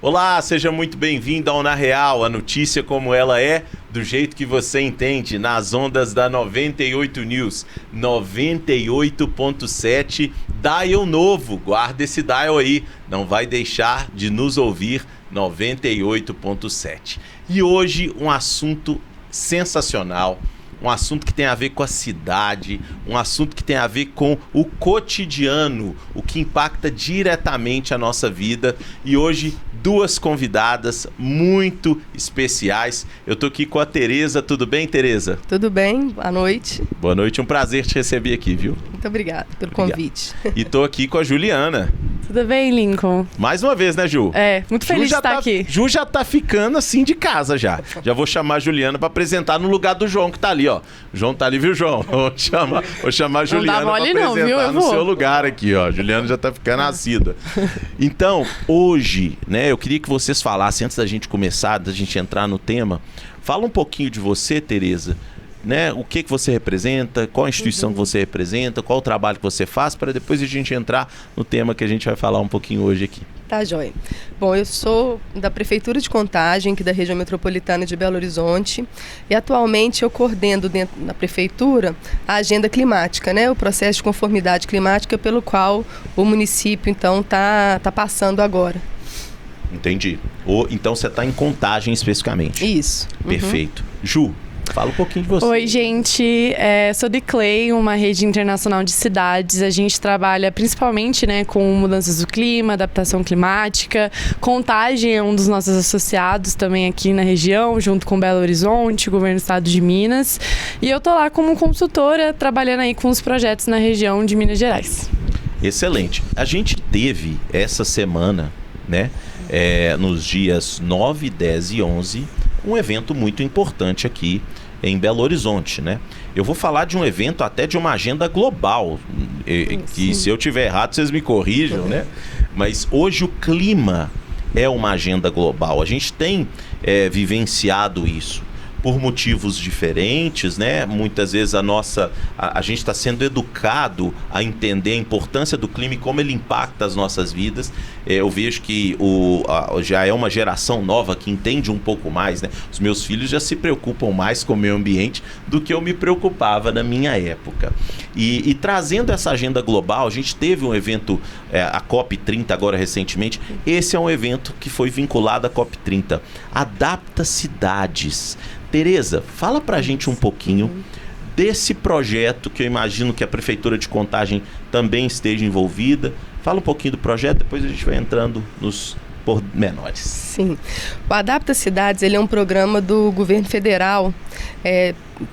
Olá, seja muito bem-vindo ao Na Real, a notícia como ela é, do jeito que você entende, nas ondas da 98 News, 98.7, dial novo, guarda esse dial aí, não vai deixar de nos ouvir, 98.7. E hoje um assunto sensacional, um assunto que tem a ver com a cidade, um assunto que tem a ver com o cotidiano, o que impacta diretamente a nossa vida. E hoje, duas convidadas muito especiais. Eu tô aqui com a Tereza. Tudo bem, Tereza? Tudo bem, boa noite. Boa noite, um prazer te receber aqui, viu? Muito obrigada pelo convite. E tô aqui com a Juliana. Tudo bem, Lincoln? Mais uma vez, né, Ju? Muito feliz de estar aqui. Ju já tá ficando assim de casa já. Já vou chamar a Juliana pra apresentar no lugar do João, que tá ali, ó. O João tá ali, viu, João? Vou chamar a Juliana pra apresentar no seu lugar aqui, ó. A Juliana já tá ficando assídua. Então, hoje, né, eu queria que vocês falassem, antes da gente começar, da gente entrar no tema, fala um pouquinho de você, Tereza. Né? O que você representa, qual a instituição que você representa, qual o trabalho que você faz, para depois a gente entrar no tema que a gente vai falar um pouquinho hoje aqui. Tá, joia. Bom, eu sou da Prefeitura de Contagem, aqui da região metropolitana de Belo Horizonte, e atualmente eu coordeno dentro da Prefeitura a agenda climática, né? O processo de conformidade climática pelo qual o município, então, tá passando agora. Entendi. Então você está em Contagem especificamente. Isso. Perfeito. Ju, fala um pouquinho de você. Oi, gente. Sou do ICLEI, uma rede internacional de cidades. A gente trabalha principalmente, né, com mudanças do clima, adaptação climática. Contagem é um dos nossos associados também aqui na região, junto com Belo Horizonte, Governo do Estado de Minas. E eu tô lá como consultora, trabalhando aí com os projetos na região de Minas Gerais. Excelente. A gente teve essa semana, né, nos dias 9, 10 e 11, um evento muito importante aqui em Belo Horizonte, né? Eu vou falar de um evento, até de uma agenda global, que se eu tiver errado, vocês me corrijam, né? Mas hoje o clima é uma agenda global. A gente tem vivenciado isso por motivos diferentes, né? Muitas vezes a gente está sendo educado a entender a importância do clima e como ele impacta as nossas vidas. Eu vejo que já é uma geração nova que entende um pouco mais, né? Os meus filhos já se preocupam mais com o meio ambiente do que eu me preocupava na minha época. E trazendo essa agenda global, a gente teve um evento, a COP30 agora recentemente. Esse é um evento que foi vinculado à COP30. Adapta cidades. Tereza, fala pra gente um pouquinho desse projeto, que eu imagino que a Prefeitura de Contagem também esteja envolvida. Fala um pouquinho do projeto, depois a gente vai entrando nos pormenores. Sim. O Adapta Cidades, ele é um programa do governo federal,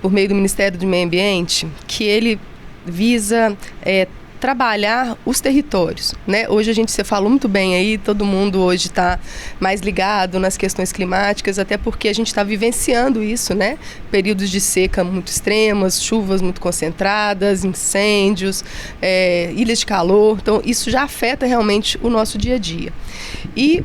por meio do Ministério do Meio Ambiente, que ele visa trabalhar os territórios, né? Hoje você falou muito bem aí, todo mundo hoje está mais ligado nas questões climáticas, até porque a gente está vivenciando isso, né? Períodos de seca muito extremas, chuvas muito concentradas, incêndios, ilhas de calor, então isso já afeta realmente o nosso dia a dia. E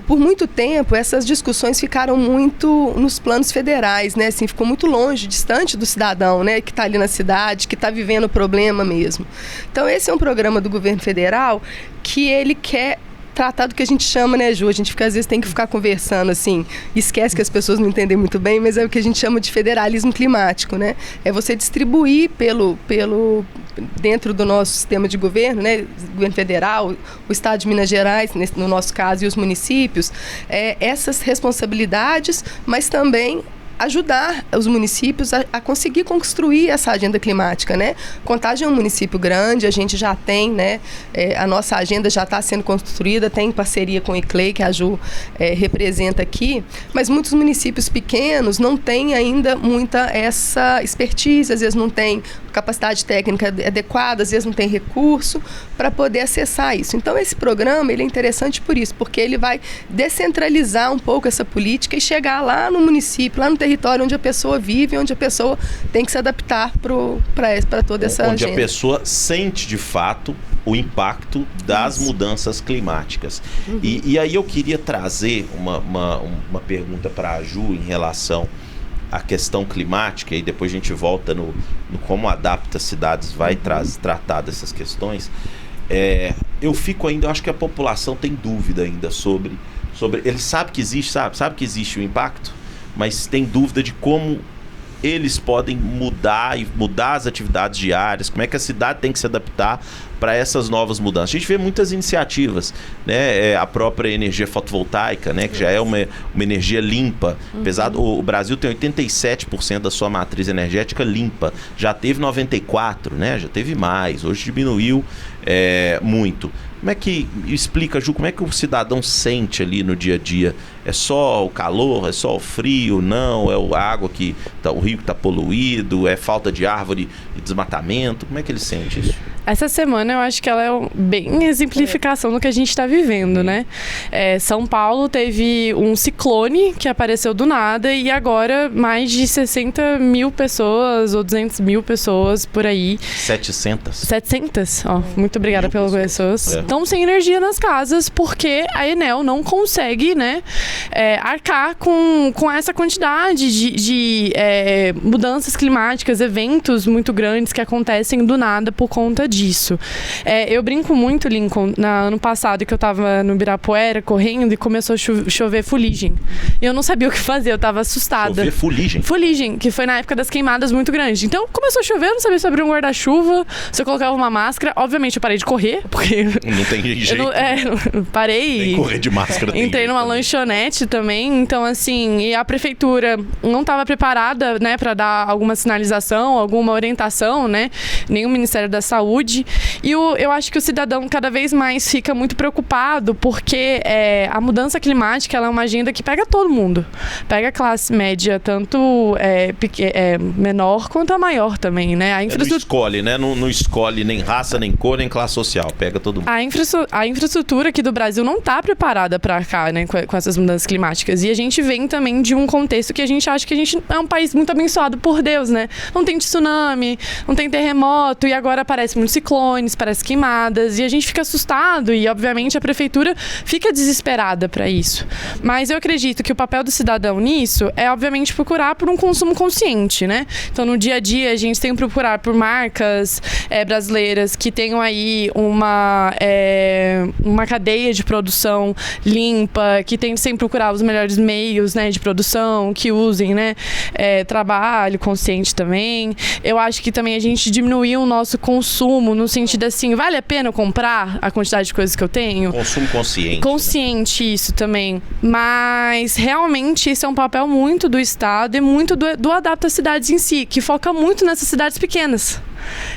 por muito tempo, essas discussões ficaram muito nos planos federais, né? Assim, ficou muito longe, distante do cidadão, né? Que está ali na cidade, que está vivendo o problema mesmo. Então, esse é um programa do governo federal que ele quer tratar do que a gente chama, né, Ju? A gente às vezes tem que ficar conversando, assim, esquece que as pessoas não entendem muito bem, mas é o que a gente chama de federalismo climático, né? É você distribuir dentro do nosso sistema de governo, né, governo federal, o Estado de Minas Gerais, no nosso caso, e os municípios, essas responsabilidades, mas também ajudar os municípios a conseguir construir essa agenda climática, né? Contagem é um município grande, a gente já tem, né? A nossa agenda já está sendo construída, tem parceria com o ICLEI, que a Ju representa aqui, mas muitos municípios pequenos não têm ainda muita essa expertise, às vezes não tem capacidade técnica adequada, às vezes não tem recurso para poder acessar isso. Então, esse programa ele é interessante por isso, porque ele vai descentralizar um pouco essa política e chegar lá no município, lá no território onde a pessoa vive, onde a pessoa tem que se adaptar para toda essa agenda. Onde a pessoa sente, de fato, o impacto das mudanças climáticas. E aí eu queria trazer uma pergunta para a Ju em relação à questão climática, e depois a gente volta no como Adapta Cidades vai tratar dessas questões. eu fico ainda, eu acho que a população tem dúvida ainda sobre ele sabe que existe, sabe que existe o impacto, mas tem dúvida de como eles podem mudar as atividades diárias, como é que a cidade tem que se adaptar para essas novas mudanças. A gente vê muitas iniciativas, né? A própria energia fotovoltaica, né? Que já é uma energia limpa. Apesar o Brasil tem 87% da sua matriz energética limpa. Já teve 94%, né? Já teve mais. Hoje diminuiu muito. Como é que, explica, Ju, como é que o cidadão sente ali no dia a dia? É só o calor? É só o frio? Não? É a água o rio que está poluído? É falta de árvore e desmatamento? Como é que ele sente isso? Essa semana eu acho que ela é bem exemplificação do que a gente está vivendo, né? São Paulo teve um ciclone que apareceu do nada e agora mais de 60 mil pessoas ou 200 mil pessoas por aí. 700? Muito obrigada pelas pessoas. Estão sem energia nas casas porque a Enel não consegue, né, arcar com essa quantidade de mudanças climáticas, eventos muito grandes que acontecem do nada por conta disso. Eu brinco muito, Lincoln, ano passado que eu tava no Ibirapuera correndo e começou a chover fuligem. E eu não sabia o que fazer, eu tava assustada. Chover fuligem? Fuligem, que foi na época das queimadas muito grandes. Então começou a chover, eu não sabia se abrir um guarda-chuva, se eu colocava uma máscara. Obviamente eu parei de correr, porque... Não tem jeito. Eu parei. Tem que correr de máscara. Entrei numa lanchonete também, então assim, e a prefeitura não estava preparada, né, para dar alguma sinalização, alguma orientação, né, nem o Ministério da Saúde. E eu acho que o cidadão cada vez mais fica muito preocupado porque a mudança climática ela é uma agenda que pega todo mundo. Pega a classe média, tanto menor quanto a maior também, né? A infraestrutura... Não escolhe, né? Não escolhe nem raça, nem cor, nem classe social. Pega todo mundo. A infraestrutura aqui do Brasil não está preparada para cá, né? Com essas mudanças climáticas. E a gente vem também de um contexto que a gente acha que a gente é um país muito abençoado por Deus, né? Não tem tsunami, não tem terremoto e agora aparece muitos ciclones, parece queimadas e a gente fica assustado e obviamente a prefeitura fica desesperada para isso. Mas eu acredito que o papel do cidadão nisso é obviamente procurar por um consumo consciente, né? Então no dia a dia a gente tem que procurar por marcas brasileiras que tenham aí uma cadeia de produção limpa, que tem sempre procurar os melhores meios, né, de produção, que usem, né, trabalho consciente também. Eu acho que também a gente diminuiu o nosso consumo no sentido assim, vale a pena comprar a quantidade de coisas que eu tenho? Consumo consciente. Consciente, né? Isso também. Mas realmente isso é um papel muito do Estado e muito do Adapta Cidades em si, que foca muito nessas cidades pequenas.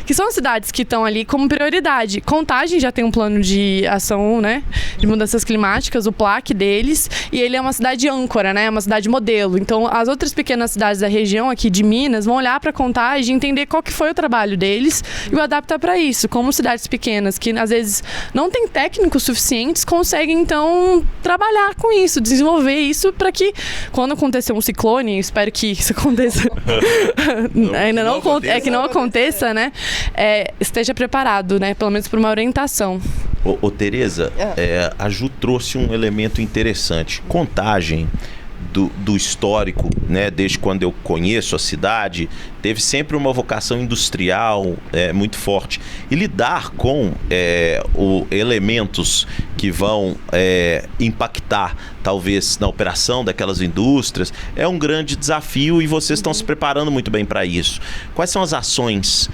Que são cidades que estão ali como prioridade. Contagem já tem um plano de ação, né, de mudanças climáticas, o PLAC deles, e ele é uma cidade âncora, né, uma cidade modelo. Então, as outras pequenas cidades da região aqui de Minas vão olhar para Contagem e entender qual que foi o trabalho deles e o adaptar para isso. Como cidades pequenas que às vezes não têm técnicos suficientes, conseguem então trabalhar com isso, desenvolver isso para que quando acontecer um ciclone, espero que isso aconteça, ainda não aconteça, né? Esteja preparado, né? Pelo menos por uma orientação. Ô Tereza, a Ju trouxe um elemento interessante. Contagem do histórico, né? Desde quando eu conheço a cidade, teve sempre uma vocação industrial muito forte. E lidar com elementos que vão impactar, talvez, na operação daquelas indústrias, é um grande desafio e vocês estão se preparando muito bem para isso. Quais são as ações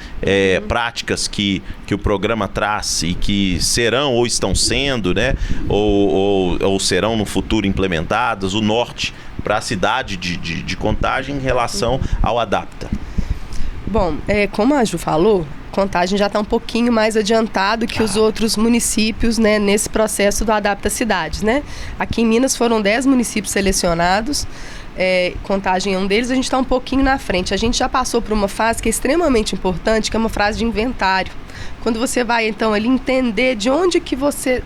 práticas que o programa traz e que serão ou estão sendo, né? Ou serão no futuro implementadas, o norte para a cidade de Contagem em relação ao Adapta? Bom, como a Ju falou, Contagem já está um pouquinho mais adiantado que os outros municípios, né, nesse processo do Adapta Cidades, né? Aqui em Minas foram 10 municípios selecionados, Contagem é um deles, a gente está um pouquinho na frente. A gente já passou por uma fase que é extremamente importante, que é uma fase de inventário. Quando você vai, então, ali entender de onde que você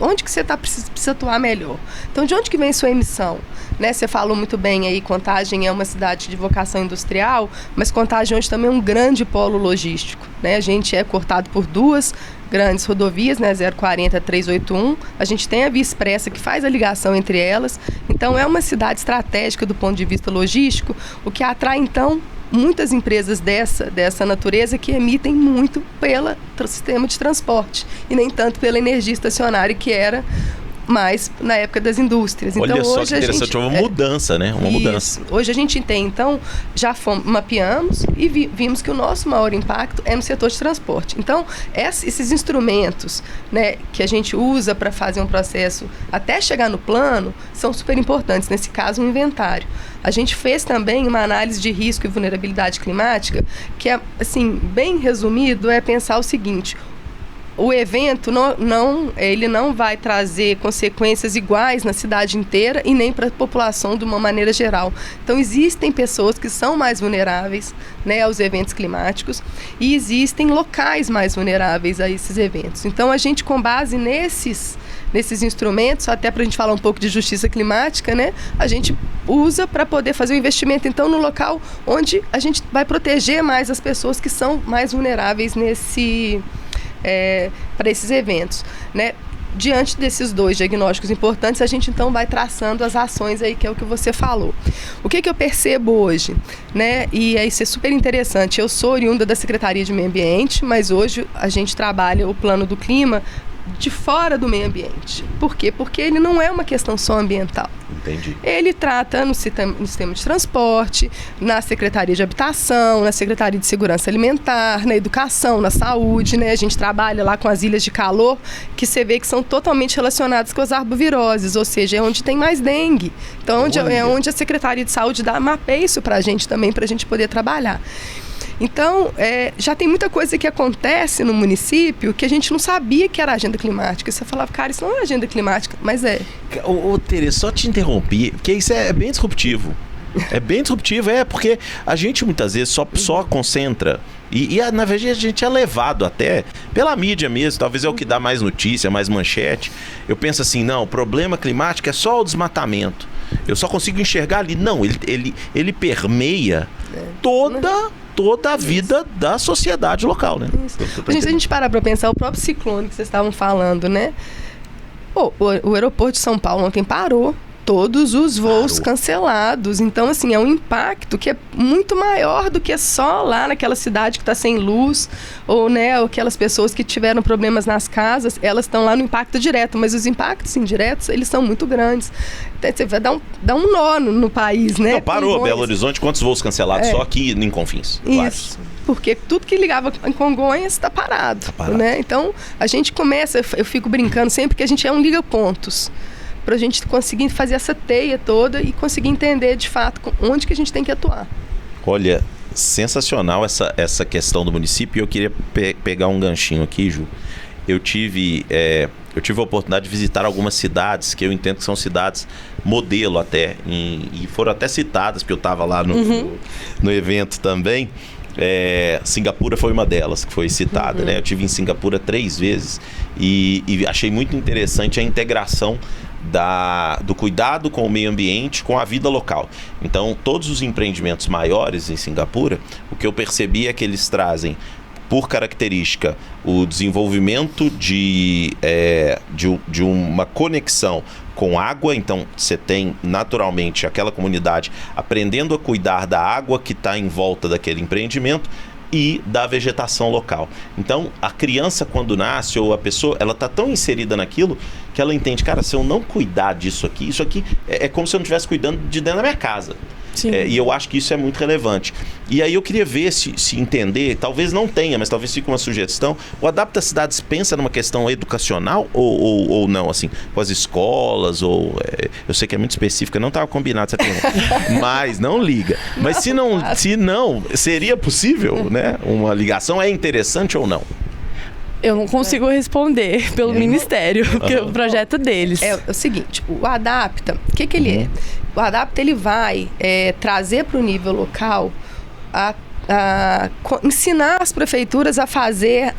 precisa atuar melhor. Então, de onde que vem sua emissão? Né? Você falou muito bem aí, Contagem é uma cidade de vocação industrial, mas Contagem hoje também é um grande polo logístico. Né? A gente é cortado por 2 grandes rodovias, né? 040 381. A gente tem a Via Expressa que faz a ligação entre elas. Então, é uma cidade estratégica do ponto de vista logístico, o que atrai, então, muitas empresas dessa natureza que emitem muito pelo sistema de transporte e nem tanto pela energia estacionária, que era mais na época das indústrias. Olha então, só hoje que interessante, uma mudança, né? Uma mudança. Hoje a gente tem, então, já mapeamos e vimos que o nosso maior impacto é no setor de transporte. Então, esses instrumentos, né, que a gente usa para fazer um processo até chegar no plano, são super importantes. Nesse caso, um inventário. A gente fez também uma análise de risco e vulnerabilidade climática, que é, assim, bem resumido, é pensar o seguinte: o evento ele não vai trazer consequências iguais na cidade inteira e nem para a população de uma maneira geral. Então, existem pessoas que são mais vulneráveis, né, aos eventos climáticos, e existem locais mais vulneráveis a esses eventos. Então, a gente, com base nesses instrumentos, até para a gente falar um pouco de justiça climática, né, a gente usa para poder fazer o investimento, então, no local onde a gente vai proteger mais as pessoas que são mais vulneráveis para esses eventos, né? Diante desses dois diagnósticos importantes, a gente então vai traçando as ações aí, que é o que você falou. O que eu percebo hoje, né? E isso é super interessante. Eu sou oriunda da Secretaria de Meio Ambiente, mas hoje a gente trabalha o plano do clima de fora do meio ambiente. Por quê? Porque ele não é uma questão só ambiental. Entendi. Ele trata no sistema de transporte, na Secretaria de Habitação, na Secretaria de Segurança Alimentar, na Educação, na Saúde, né? A gente trabalha lá com as ilhas de calor, que você vê que são totalmente relacionadas com as arboviroses, ou seja, é onde tem mais dengue. Então, é onde a Secretaria de Saúde mapeia isso para a gente também, para a gente poder trabalhar. Então, já tem muita coisa que acontece no município que a gente não sabia que era agenda climática. Você falava, cara, isso não é agenda climática, mas é. Ô, Tereza, só te interrompi, porque isso é bem disruptivo. É bem disruptivo, porque a gente muitas vezes só concentra, e na verdade a gente é levado até pela mídia mesmo, talvez é o que dá mais notícia, mais manchete. Eu penso assim, não, o problema climático é só o desmatamento. Eu só consigo enxergar ali. Não, ele permeia toda a vida da sociedade local, né? Se a gente parar para pensar, o próprio ciclone que vocês estavam falando, né? O aeroporto de São Paulo ontem parou. Todos os voos cancelados. Então, assim, é um impacto que é muito maior do que só lá naquela cidade que está sem luz, ou, né, aquelas pessoas que tiveram problemas nas casas, elas estão lá no impacto direto, mas os impactos indiretos, eles são muito grandes. Você vai dar um nó no país, né? Não, parou, Belo Horizonte, quantos voos cancelados só aqui em Confins? Isso. Vários. Porque tudo que ligava em Congonhas está parado. Né? Então, a gente começa, eu fico brincando sempre que a gente é um liga-pontos, para a gente conseguir fazer essa teia toda e conseguir entender de fato onde que a gente tem que atuar. Olha, sensacional essa questão do município. Eu queria pegar um ganchinho aqui, Ju. Eu tive a oportunidade de visitar algumas cidades que eu entendo que são cidades modelo até, e foram até citadas, porque eu estava lá no evento também. Singapura foi uma delas que foi citada, né? Eu estive em Singapura 3 vezes e achei muito interessante a integração do cuidado com o meio ambiente, com a vida local. Então, todos os empreendimentos maiores em Singapura, o que eu percebi é que eles trazem, por característica, o desenvolvimento de uma conexão com água. Então, você tem naturalmente aquela comunidade aprendendo a cuidar da água que está em volta daquele empreendimento e da vegetação local. Então, a criança, quando nasce, ou a pessoa, ela está tão inserida naquilo que ela entende, cara, se eu não cuidar disso aqui é como se eu não estivesse cuidando de dentro da minha casa. E eu acho que isso é muito relevante. E aí eu queria ver se entender, talvez não tenha, mas talvez fique uma sugestão. O Adapta Cidades pensa numa questão educacional ou não, assim, com as escolas, eu sei que é muito específica, não estava combinado essa pergunta, mas não liga. Mas se não, seria possível, né? Uma ligação é interessante ou não? Eu não consigo responder pelo Ministério, porque é o projeto deles. É o seguinte, o Adapta, o que ele é? O Adapta, ele vai trazer para o nível local, ensinar as prefeituras a fazer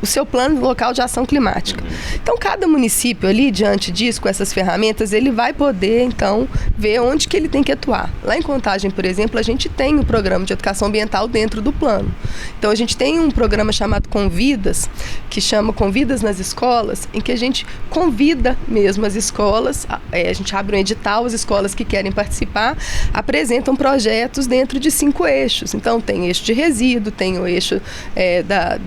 o seu plano local de ação climática. Então, cada município ali, diante disso, com essas ferramentas, ele vai poder, então, ver onde que ele tem que atuar. Lá em Contagem, por exemplo, a gente tem um programa de educação ambiental dentro do plano. Então, a gente tem um programa chamado Convidas, que chama Convidas nas Escolas, em que a gente convida mesmo as escolas, a gente abre um edital, as escolas que querem participar apresentam projetos dentro de 5 eixos. Então, tem eixo de resíduo, tem o eixo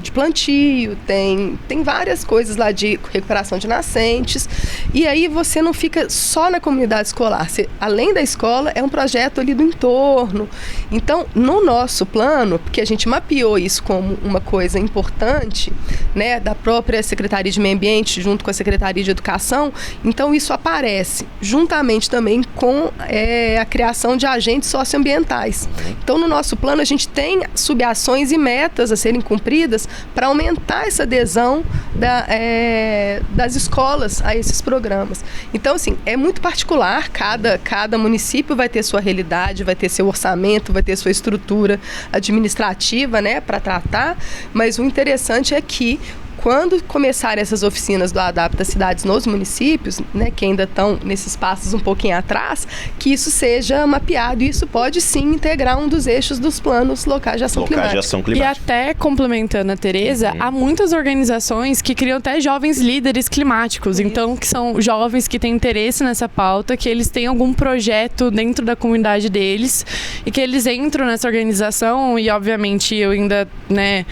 de plantio, tem várias coisas lá de recuperação de nascentes. E aí você não fica só na comunidade escolar. Você, além da escola, é um projeto ali do entorno. Então, no nosso plano, porque a gente mapeou isso como uma coisa importante, né, da própria Secretaria de Meio Ambiente, junto com a Secretaria de Educação, então isso aparece juntamente também com a criação de agentes socioambientais. Então, no nosso plano, a gente tem subações e metas a serem cumpridas para aumentar essa adesão das escolas a esses programas. Então, assim, é muito particular, cada município vai ter sua realidade, vai ter seu orçamento, vai ter sua estrutura administrativa, né, para tratar, mas o interessante é que quando começarem essas oficinas do Adapta Cidades nos municípios, né, que ainda estão nesses passos um pouquinho atrás, que isso seja mapeado e isso pode sim integrar um dos eixos dos planos locais de ação climática. E até complementando a Tereza, há muitas organizações que criam até jovens líderes climáticos, então que são jovens que têm interesse nessa pauta, que eles têm algum projeto dentro da comunidade deles e que eles entram nessa organização e obviamente eu ainda, né,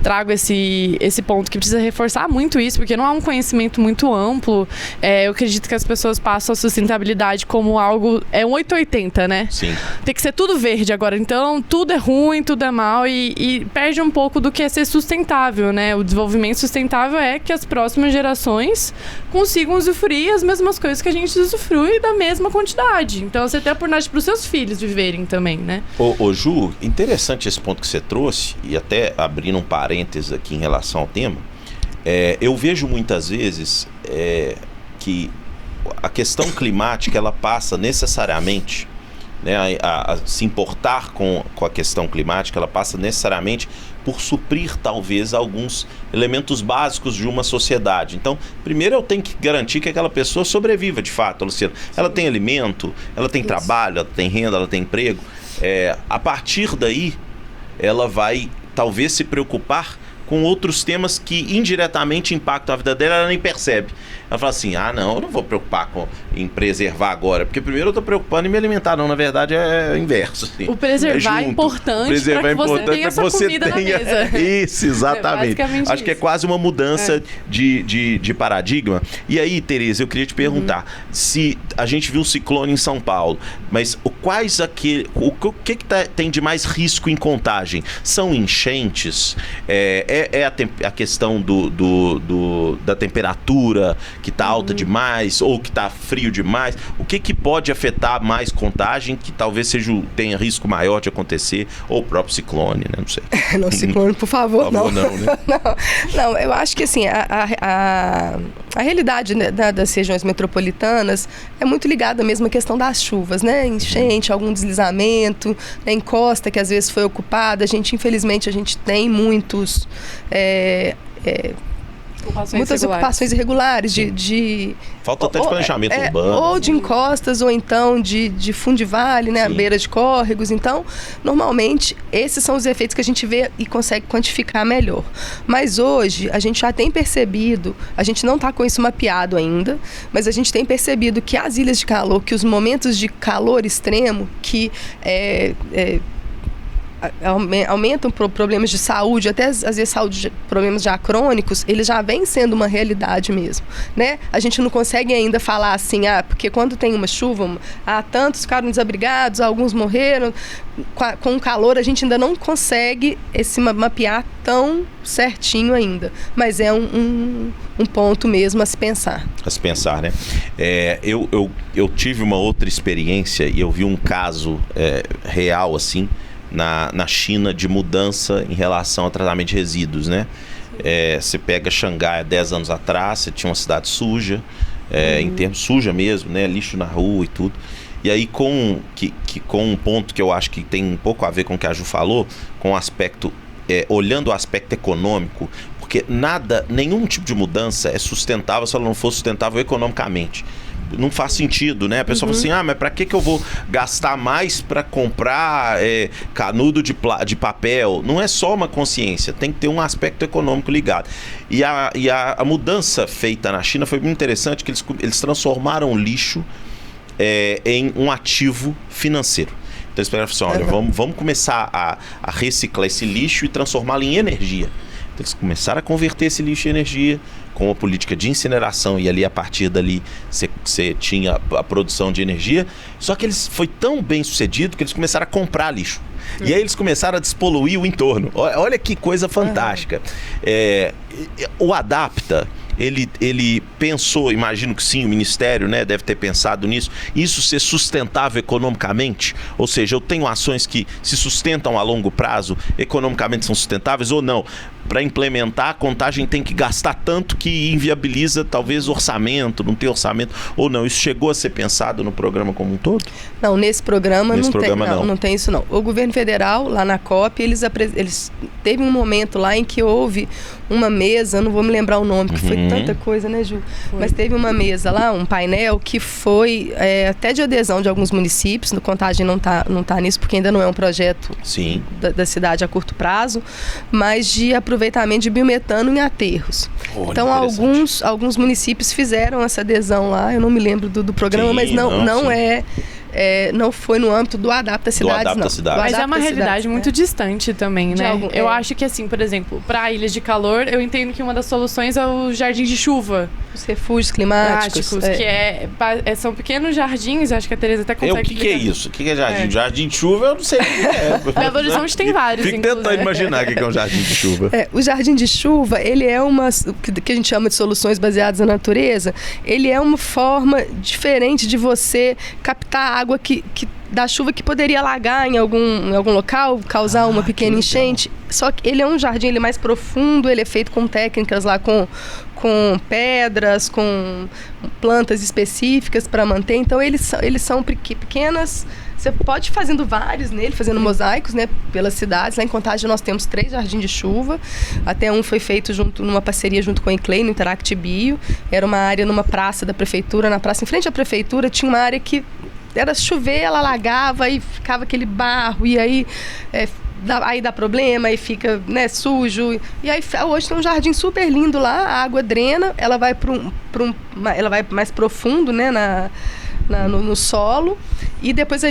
trago esse ponto que precisa reforçar muito isso, porque não há um conhecimento muito amplo. Eu acredito que as pessoas passam a sustentabilidade como algo... É um 880, né? Sim. Tem que ser tudo verde agora. Então, tudo é ruim, tudo é mal e perde um pouco do que é ser sustentável, né? O desenvolvimento sustentável é que as próximas gerações consigam usufruir as mesmas coisas que a gente usufrui da mesma quantidade. Então, você tem a oportunidade para os seus filhos viverem também, né? Ô Ju, interessante esse ponto que você trouxe, e até abrindo um parênteses aqui em relação ao tema. Eu vejo muitas vezes que a questão climática ela passa necessariamente, né, a se importar com a questão climática, ela passa necessariamente por suprir talvez alguns elementos básicos de uma sociedade. Então, primeiro eu tenho que garantir que aquela pessoa sobreviva de fato, Luciana. Ela tem alimento, ela tem trabalho, ela tem renda, ela tem emprego. A partir daí, ela vai talvez se preocupar com outros temas que indiretamente impactam a vida dela, ela nem percebe. Ela fala assim, não, eu não vou preocupar em preservar agora, porque primeiro eu estou preocupando em me alimentar. Não, na verdade é o inverso. Assim. O preservar é importante para que você tenha essa comida na mesa. Isso, exatamente. Acho que é quase uma mudança de paradigma. E aí, Tereza, eu queria te perguntar, se a gente viu um ciclone em São Paulo, mas o que tem de mais risco em Contagem? São enchentes? A questão da temperatura que está alta demais ou que está frio demais? O que pode afetar mais Contagem, que talvez tenha risco maior de acontecer? Ou o próprio ciclone, né? Não sei. Não, ciclone, por favor, não. Não, né? Não, eu acho que assim, a realidade, né, das regiões metropolitanas é muito ligada mesmo à questão das chuvas, né? Enchente, algum deslizamento, né? Encosta que às vezes foi ocupada. Infelizmente, a gente tem muitas ocupações irregulares falta até de planejamento urbano. Ou de encostas, ou então de fundo de vale, né, à beira de córregos. Então, normalmente, esses são os efeitos que a gente vê e consegue quantificar melhor. Mas hoje, a gente já tem percebido, a gente não está com isso mapeado ainda, mas a gente tem percebido que as ilhas de calor, que os momentos de calor extremo, que aumentam problemas de saúde, até às vezes problemas já crônicos, eles já vêm sendo uma realidade mesmo, né? A gente não consegue ainda falar assim, porque quando tem uma chuva, tantos ficaram desabrigados, alguns morreram. Com o calor, a gente ainda não consegue mapear tão certinho ainda, mas é um ponto mesmo a se pensar. A se pensar, né? Eu tive uma outra experiência e eu vi um caso real, assim, na China, de mudança em relação ao tratamento de resíduos, né? Você pega Xangai há 10 anos atrás, você tinha uma cidade suja, em termos suja mesmo, né? Lixo na rua e tudo. E aí com um ponto que eu acho que tem um pouco a ver com o que a Ju falou, com o aspecto, olhando o aspecto econômico, Porque nenhum tipo de mudança é sustentável se ela não for sustentável economicamente. Não faz sentido, né? A pessoa fala assim, mas pra que eu vou gastar mais pra comprar canudo de papel? Não é só uma consciência, tem que ter um aspecto econômico ligado. E a mudança feita na China foi muito interessante, que eles transformaram o lixo em um ativo financeiro. Então eles pegaram e falaram assim, olha, vamos começar a reciclar esse lixo e transformá-lo em energia. Então eles começaram a converter esse lixo em energia com uma política de incineração, e ali, a partir dali, você tinha a produção de energia. Só que foi tão bem sucedido que eles começaram a comprar lixo. E aí eles começaram a despoluir o entorno. Olha que coisa fantástica. O Adapta, ele pensou, imagino que sim, o Ministério, né, deve ter pensado nisso, isso ser sustentável economicamente, ou seja, eu tenho ações que se sustentam a longo prazo, economicamente são sustentáveis ou não. Para implementar, a contagem tem que gastar tanto que inviabiliza talvez orçamento, não ter orçamento ou não. Isso chegou a ser pensado no programa como um todo? Não, nesse programa não tem isso não. O governo federal, lá na COP, eles teve um momento lá em que houve uma mesa, não vou me lembrar o nome, porque foi tanta coisa, né, Ju? Mas teve uma mesa lá, um painel, que foi até de adesão de alguns municípios. No Contagem não tá nisso, porque ainda não é um projeto da cidade a curto prazo, mas de aproveitamento de biometano em aterros. Então, alguns municípios fizeram essa adesão lá. Eu não me lembro do programa, mas não foi no âmbito do Adapta Cidades, não. Mas é uma realidade muito distante também, né? Eu acho que, assim, por exemplo, para ilhas de calor, eu entendo que uma das soluções é o jardim de chuva. Os refúgios climáticos. Que são pequenos jardins, acho que a Tereza até consegue... O que é isso? O que é jardim? Jardim de chuva, eu não sei o que é. Belo Horizonte tem vários, Fico tentando imaginar o que é um jardim de chuva. O jardim de chuva, ele é o que a gente chama de soluções baseadas na natureza. Ele é uma forma diferente de você captar água da chuva que poderia alagar em algum local, causar uma pequena enchente. Só que ele é um jardim, ele é mais profundo, ele é feito com técnicas lá, com pedras, com plantas específicas para manter. Então eles são pequenas. Você pode ir fazendo vários nele, fazendo mosaicos, né, pelas cidades. Lá em Contagem nós temos 3 jardins de chuva. Até um foi feito numa parceria junto com a Inclay, no Interact Bio. Era uma área numa praça da prefeitura. Na praça em frente à prefeitura tinha uma área que era chover, ela alagava e ficava aquele barro. E aí dá problema e fica, né, sujo. E aí hoje tem um jardim super lindo lá. A água drena, ela vai ela vai mais profundo, né, no solo. E depois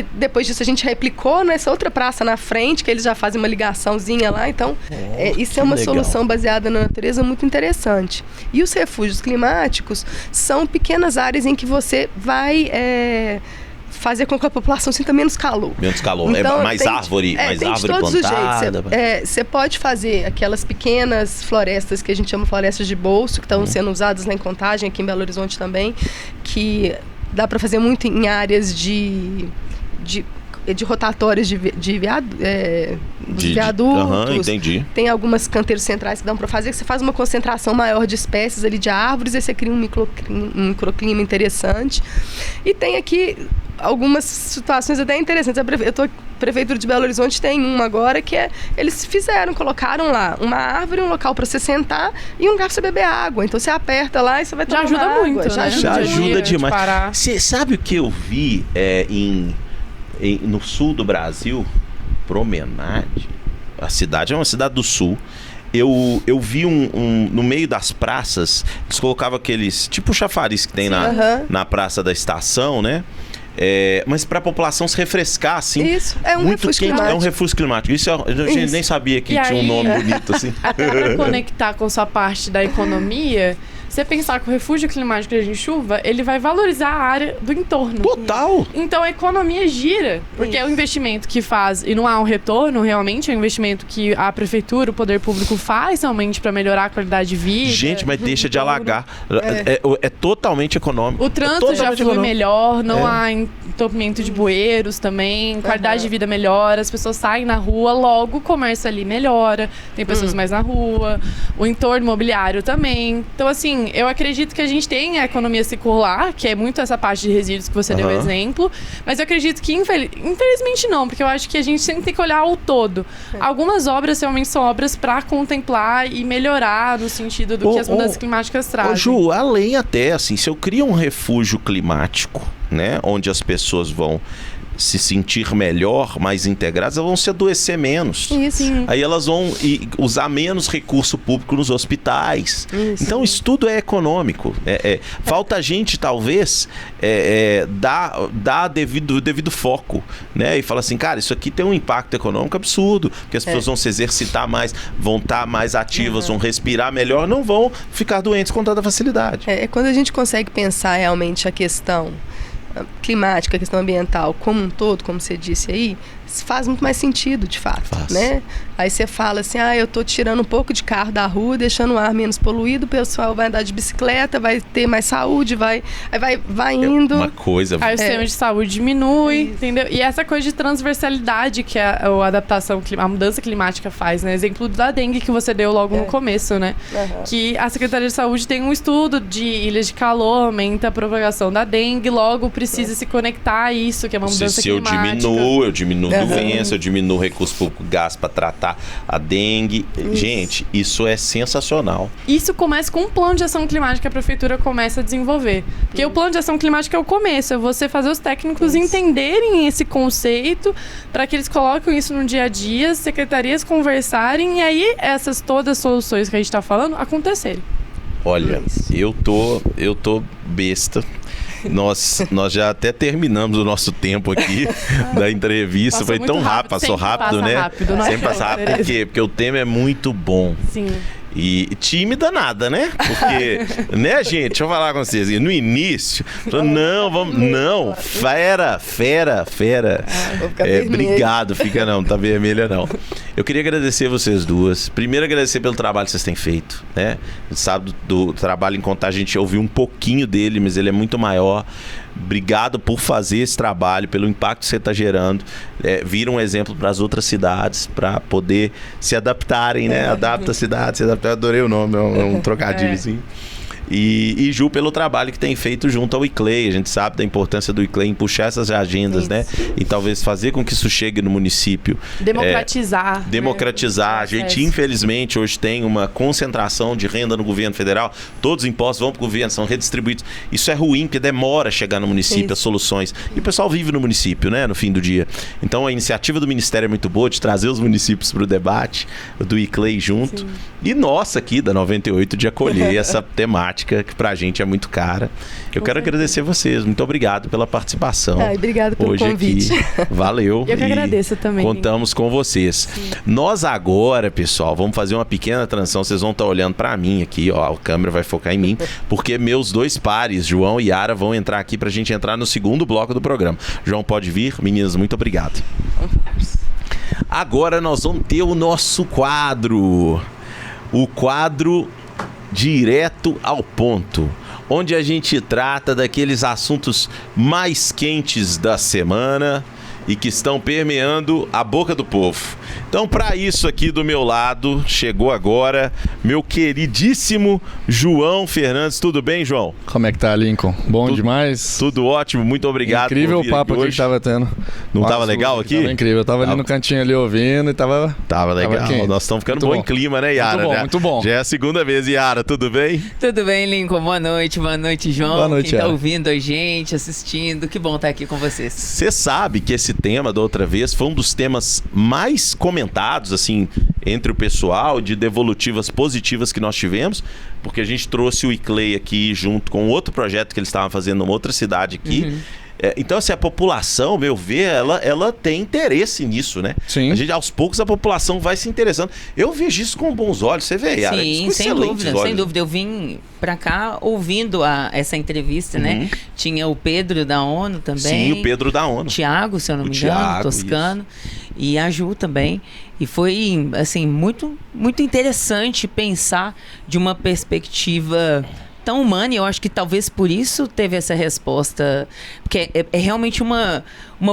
disso a gente replicou nessa outra praça na frente, que eles já fazem uma ligaçãozinha lá. Então, isso é uma solução baseada na natureza muito interessante. E os refúgios climáticos são pequenas áreas em que você vai fazer com que a população sinta menos calor. Menos calor, então, mais árvore plantada. Você pode fazer aquelas pequenas florestas que a gente chama florestas de bolso, que estão sendo usadas lá em Contagem, aqui em Belo Horizonte também, que dá para fazer muito em áreas de rotatórios de viadutos. Entendi. Tem algumas canteiros centrais que dão para fazer, que você faz uma concentração maior de espécies ali de árvores, e você cria um microclima interessante. E tem aqui algumas situações até interessantes. A Prefeitura de Belo Horizonte tem uma agora que eles colocaram lá uma árvore, um local para você sentar e um lugar para você beber água. Então você aperta lá e você vai tomar água. Já ajuda muito, né? Já ajuda demais. Você sabe o que eu vi no sul do Brasil? Promenade. A cidade é uma cidade do sul. Eu vi no meio das praças, eles colocavam aqueles, tipo chafariz que tem na praça da estação, né? Mas para a população se refrescar, assim. Isso, é um refúgio climático. É um refúgio climático. Isso a gente nem sabia que tinha um nome bonito, assim. Até para conectar com sua parte da economia, você pensar que o refúgio climático de chuva, ele vai valorizar a área do entorno. Total! Então a economia gira, porque é um investimento que faz, e não há um retorno realmente, é um investimento que a prefeitura, o poder público faz realmente para melhorar a qualidade de vida. Gente, mas deixa de alagar. É totalmente econômico. O trânsito já flui melhor, não há entupimento de bueiros também, qualidade de vida melhora, as pessoas saem na rua, logo o comércio ali melhora, tem pessoas mais na rua, o entorno imobiliário também. Então, assim, assim, eu acredito que a gente tem a economia circular, que é muito essa parte de resíduos que você deu exemplo, mas eu acredito que, infelizmente não, porque eu acho que a gente sempre tem que olhar o todo. Algumas obras realmente são obras para contemplar e melhorar no sentido do que as mudanças climáticas trazem. Ju, além até, assim, se eu crio um refúgio climático, né, onde as pessoas vão se sentir melhor, mais integradas, elas vão se adoecer menos. Isso. Aí elas vão usar menos recurso público nos hospitais. Então isso tudo é econômico. Falta a gente, talvez, dar devido foco, né? E falar assim, cara, isso aqui tem um impacto econômico absurdo, porque as pessoas vão se exercitar mais, vão estar mais ativas, vão respirar melhor, não vão ficar doentes com tanta facilidade. Quando a gente consegue pensar realmente a questão climática, a questão ambiental como um todo, como você disse aí, faz muito mais sentido, de fato, né? Aí você fala assim, eu tô tirando um pouco de carro da rua, deixando o ar menos poluído, o pessoal vai andar de bicicleta, vai ter mais saúde, vai indo. Uma coisa... Aí o sistema de saúde diminui, entendeu? E essa coisa de transversalidade que a adaptação, a mudança climática faz, né? Exemplo da dengue que você deu logo no começo, né? Que a Secretaria de Saúde tem um estudo de ilhas de calor, aumenta a propagação da dengue, logo precisa se conectar a isso, que é uma mudança climática. Eu diminuo doença, eu diminuo o recurso público, gás para tratar a dengue. Gente, isso é sensacional. Isso começa com um plano de ação climática que a prefeitura começa a desenvolver. Porque o plano de ação climática é o começo, é você fazer os técnicos entenderem esse conceito para que eles coloquem isso no dia a dia, as secretarias conversarem e aí todas as soluções que a gente está falando acontecerem. Olha, eu tô besta. Nós já até terminamos o nosso tempo aqui da entrevista. Foi tão rápido, passou rápido, né? Sempre passa rápido. Por quê? Porque o tema é muito bom. Sim. E tímida nada, né? Porque, né, gente? Deixa eu falar com vocês. No início, não, fera. Obrigado, não tá vermelha não. Eu queria agradecer vocês duas. Primeiro, agradecer pelo trabalho que vocês têm feito, né? A gente sabe do trabalho em Contagem, a gente ouviu um pouquinho dele, mas ele é muito maior. Obrigado por fazer esse trabalho, pelo impacto que você está gerando. Vira um exemplo para as outras cidades, para poder se adaptarem, né? Adapta a cidade, se adaptar. Adorei o nome, é um trocadilhozinho. E Ju, pelo trabalho que tem feito junto ao ICLEI. A gente sabe da importância do ICLEI em puxar essas agendas, né? E talvez fazer com que isso chegue no município. Democratizar. Democratizar. Né? A gente, infelizmente, hoje tem uma concentração de renda no governo federal. Todos os impostos vão para o governo, são redistribuídos. Isso é ruim, porque demora a chegar no município, as soluções. E o pessoal vive no município, né? No fim do dia. Então, a iniciativa do Ministério é muito boa de trazer os municípios para o debate, do ICLEI junto. E nossa, aqui, da 98, de acolher essa temática que pra gente é muito cara. Eu quero agradecer vocês. Muito obrigado pela participação. Obrigado pelo hoje convite. Aqui. Valeu. Eu que agradeço também. Contamos com vocês. Nós agora, pessoal, vamos fazer uma pequena transição. Vocês vão estar olhando pra mim aqui, ó. A câmera vai focar em mim, porque meus dois pares, João e Yara, vão entrar aqui pra gente entrar no segundo bloco do programa. João, pode vir? Meninas, muito obrigado. Agora nós vamos ter o nosso quadro. O quadro Direto ao Ponto, onde a gente trata daqueles assuntos mais quentes da semana e que estão permeando a boca do povo. Então, para isso aqui do meu lado, chegou agora meu queridíssimo João Fernandes. Tudo bem, João? Como é que tá, Lincoln? Bom demais? Tudo ótimo, muito obrigado. Incrível o papo aqui que tava tendo. Não tava legal aqui? Tava incrível, eu tava ali no cantinho ali ouvindo e tava... Tava legal, nós estamos ficando bom em clima, né, Yara? Muito bom. Já é a segunda vez, Yara, tudo bem? Tudo bem, Lincoln, boa noite, João. Boa noite, quem tá Yara. ouvindo a gente, assistindo, que bom estar aqui com vocês. Você sabe que esse tema da outra vez foi um dos temas mais comentados, assim, entre o pessoal, de devolutivas positivas que nós tivemos, porque a gente trouxe o ICLEI aqui junto com outro projeto que eles estavam fazendo numa outra cidade aqui. Então, assim, a população, meu ver, ela tem interesse nisso, né? Sim. A gente, aos poucos, a população vai se interessando. Eu vejo isso com bons olhos, você vê, Yara? Sim, sem dúvida. Eu vim pra cá ouvindo essa entrevista, né? Tinha o Pedro da ONU também. Sim, o Pedro da ONU. Tiago, se eu não me engano, Toscano. Isso. E a Ju também. E foi, assim, muito, muito interessante pensar de uma perspectiva tão humana, e eu acho que talvez por isso teve essa resposta, porque é realmente uma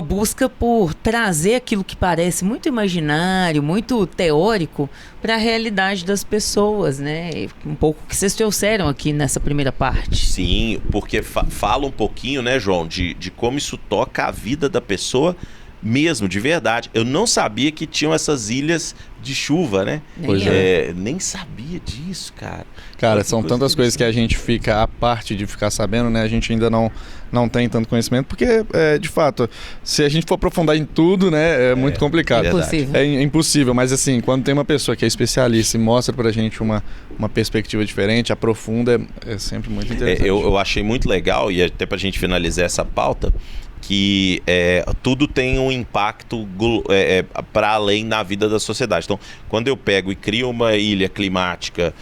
busca por trazer aquilo que parece muito imaginário, muito teórico, para a realidade das pessoas, né? Um pouco que vocês trouxeram aqui nessa primeira parte. Sim, porque fala um pouquinho, né, João, de como isso toca a vida da pessoa mesmo, de verdade. Eu não sabia que tinham essas ilhas de chuva, né? Pois nem sabia disso, cara. Cara, são tantas coisas que a gente fica, a parte de ficar sabendo, né? A gente ainda não tem tanto conhecimento, porque, de fato, se a gente for aprofundar em tudo, né? É muito complicado. Impossível. É impossível, mas assim, quando tem uma pessoa que é especialista e mostra pra gente uma perspectiva diferente, aprofunda, é sempre muito interessante. Eu achei muito legal, e até pra gente finalizar essa pauta, que tudo tem um impacto para além na vida da sociedade. Então, quando eu pego e crio uma ilha climática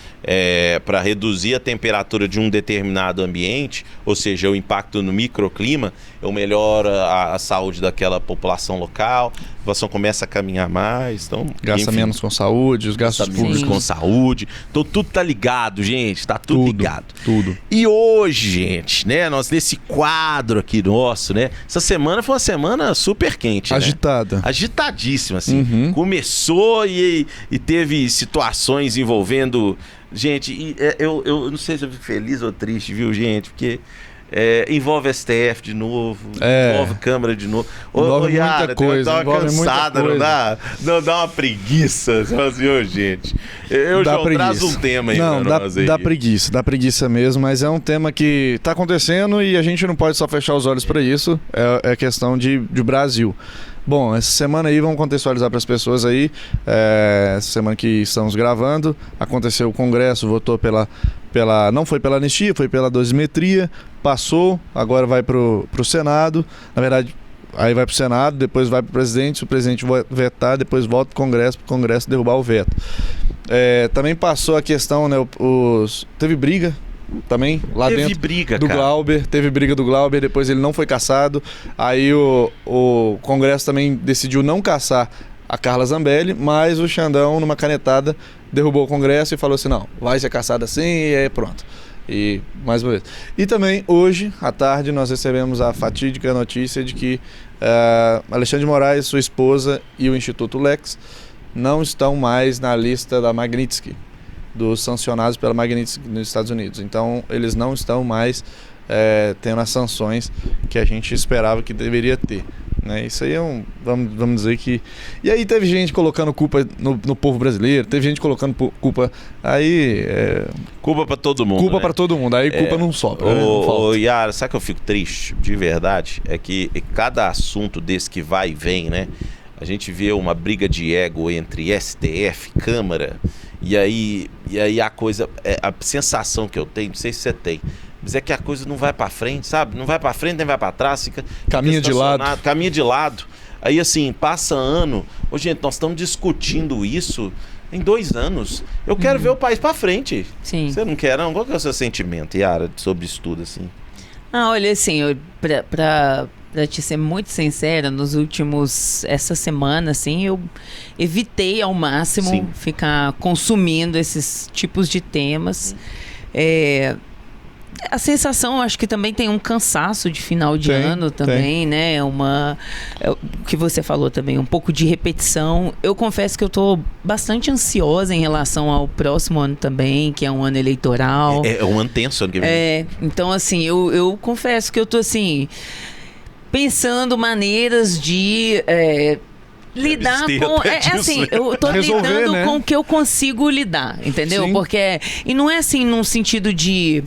para reduzir a temperatura de um determinado ambiente, ou seja, o impacto no microclima, eu melhoro a saúde daquela população local, a população começa a caminhar mais, então, gasta menos com saúde, os gastos públicos com saúde. Então tudo tá ligado, gente, tá tudo ligado. Tudo. E hoje, gente, né, nós nesse quadro aqui nosso, né, essa semana foi uma semana super quente, agitada. Né? Agitadíssima, assim. Uhum. Começou e teve situações envolvendo... Gente, eu não sei se eu fico feliz ou triste, viu, gente? Porque envolve STF de novo, envolve Câmara de novo. Envolve Yara, muita coisa. Dá uma cansada, não dá uma preguiça. Você fala assim, gente, traz um tema aí pra nós aí. Dá preguiça mesmo, mas é um tema que tá acontecendo e a gente não pode só fechar os olhos para isso, é questão de Brasil. Bom, essa semana aí, vamos contextualizar para as pessoas aí, essa semana que estamos gravando, aconteceu o Congresso, votou não foi pela anistia, foi pela dosimetria, passou, agora vai pro Senado, na verdade, aí vai pro Senado, depois vai pro presidente, se o presidente vetar, depois volta pro Congresso derrubar o veto. Também passou a questão, né, teve briga também lá dentro do Glauber, teve briga do Glauber, depois ele não foi cassado, aí o Congresso também decidiu não cassar a Carla Zambelli, mas o Xandão, numa canetada, derrubou o Congresso e falou assim, não, vai ser cassado assim e aí pronto. E mais uma vez. E também hoje, à tarde, nós recebemos a fatídica notícia de que Alexandre de Moraes, sua esposa e o Instituto Lex não estão mais na lista da Magnitsky, dos sancionados pela Magnitsky nos Estados Unidos. Então, eles não estão mais tendo as sanções que a gente esperava que deveria ter. Né? Isso aí vamos dizer que... E aí teve gente colocando culpa no povo brasileiro, teve gente colocando culpa... Aí... Culpa pra todo mundo, Culpa né? pra todo mundo, aí culpa não sobra. Yara, sabe que eu fico triste, de verdade? É que cada assunto desse que vai e vem, né? A gente vê uma briga de ego entre STF, Câmara... E aí a coisa, a sensação que eu tenho, não sei se você tem, mas é que a coisa não vai pra frente, sabe? Não vai pra frente, nem vai pra trás, caminha de lado. Caminha de lado. Aí assim, passa ano. Gente, nós estamos discutindo isso em 2 anos. Eu quero ver o país pra frente. Sim. Você não quer, não? Qual que é o seu sentimento, Yara, sobre isso tudo, assim? Olha, assim, pra te ser muito sincera, essa semana, assim, eu evitei ao máximo ficar consumindo esses tipos de temas. A sensação, acho que também tem um cansaço de final de ano também, né? O que você falou também, um pouco de repetição. Eu confesso que eu tô bastante ansiosa em relação ao próximo ano também, que é um ano eleitoral. É um ano tenso, ano que vem. Então, assim, eu confesso que eu tô, assim... pensando maneiras de lidar com... assim, eu tô lidando, né, com o que eu consigo lidar, entendeu? Sim. Porque... E não é assim num sentido de...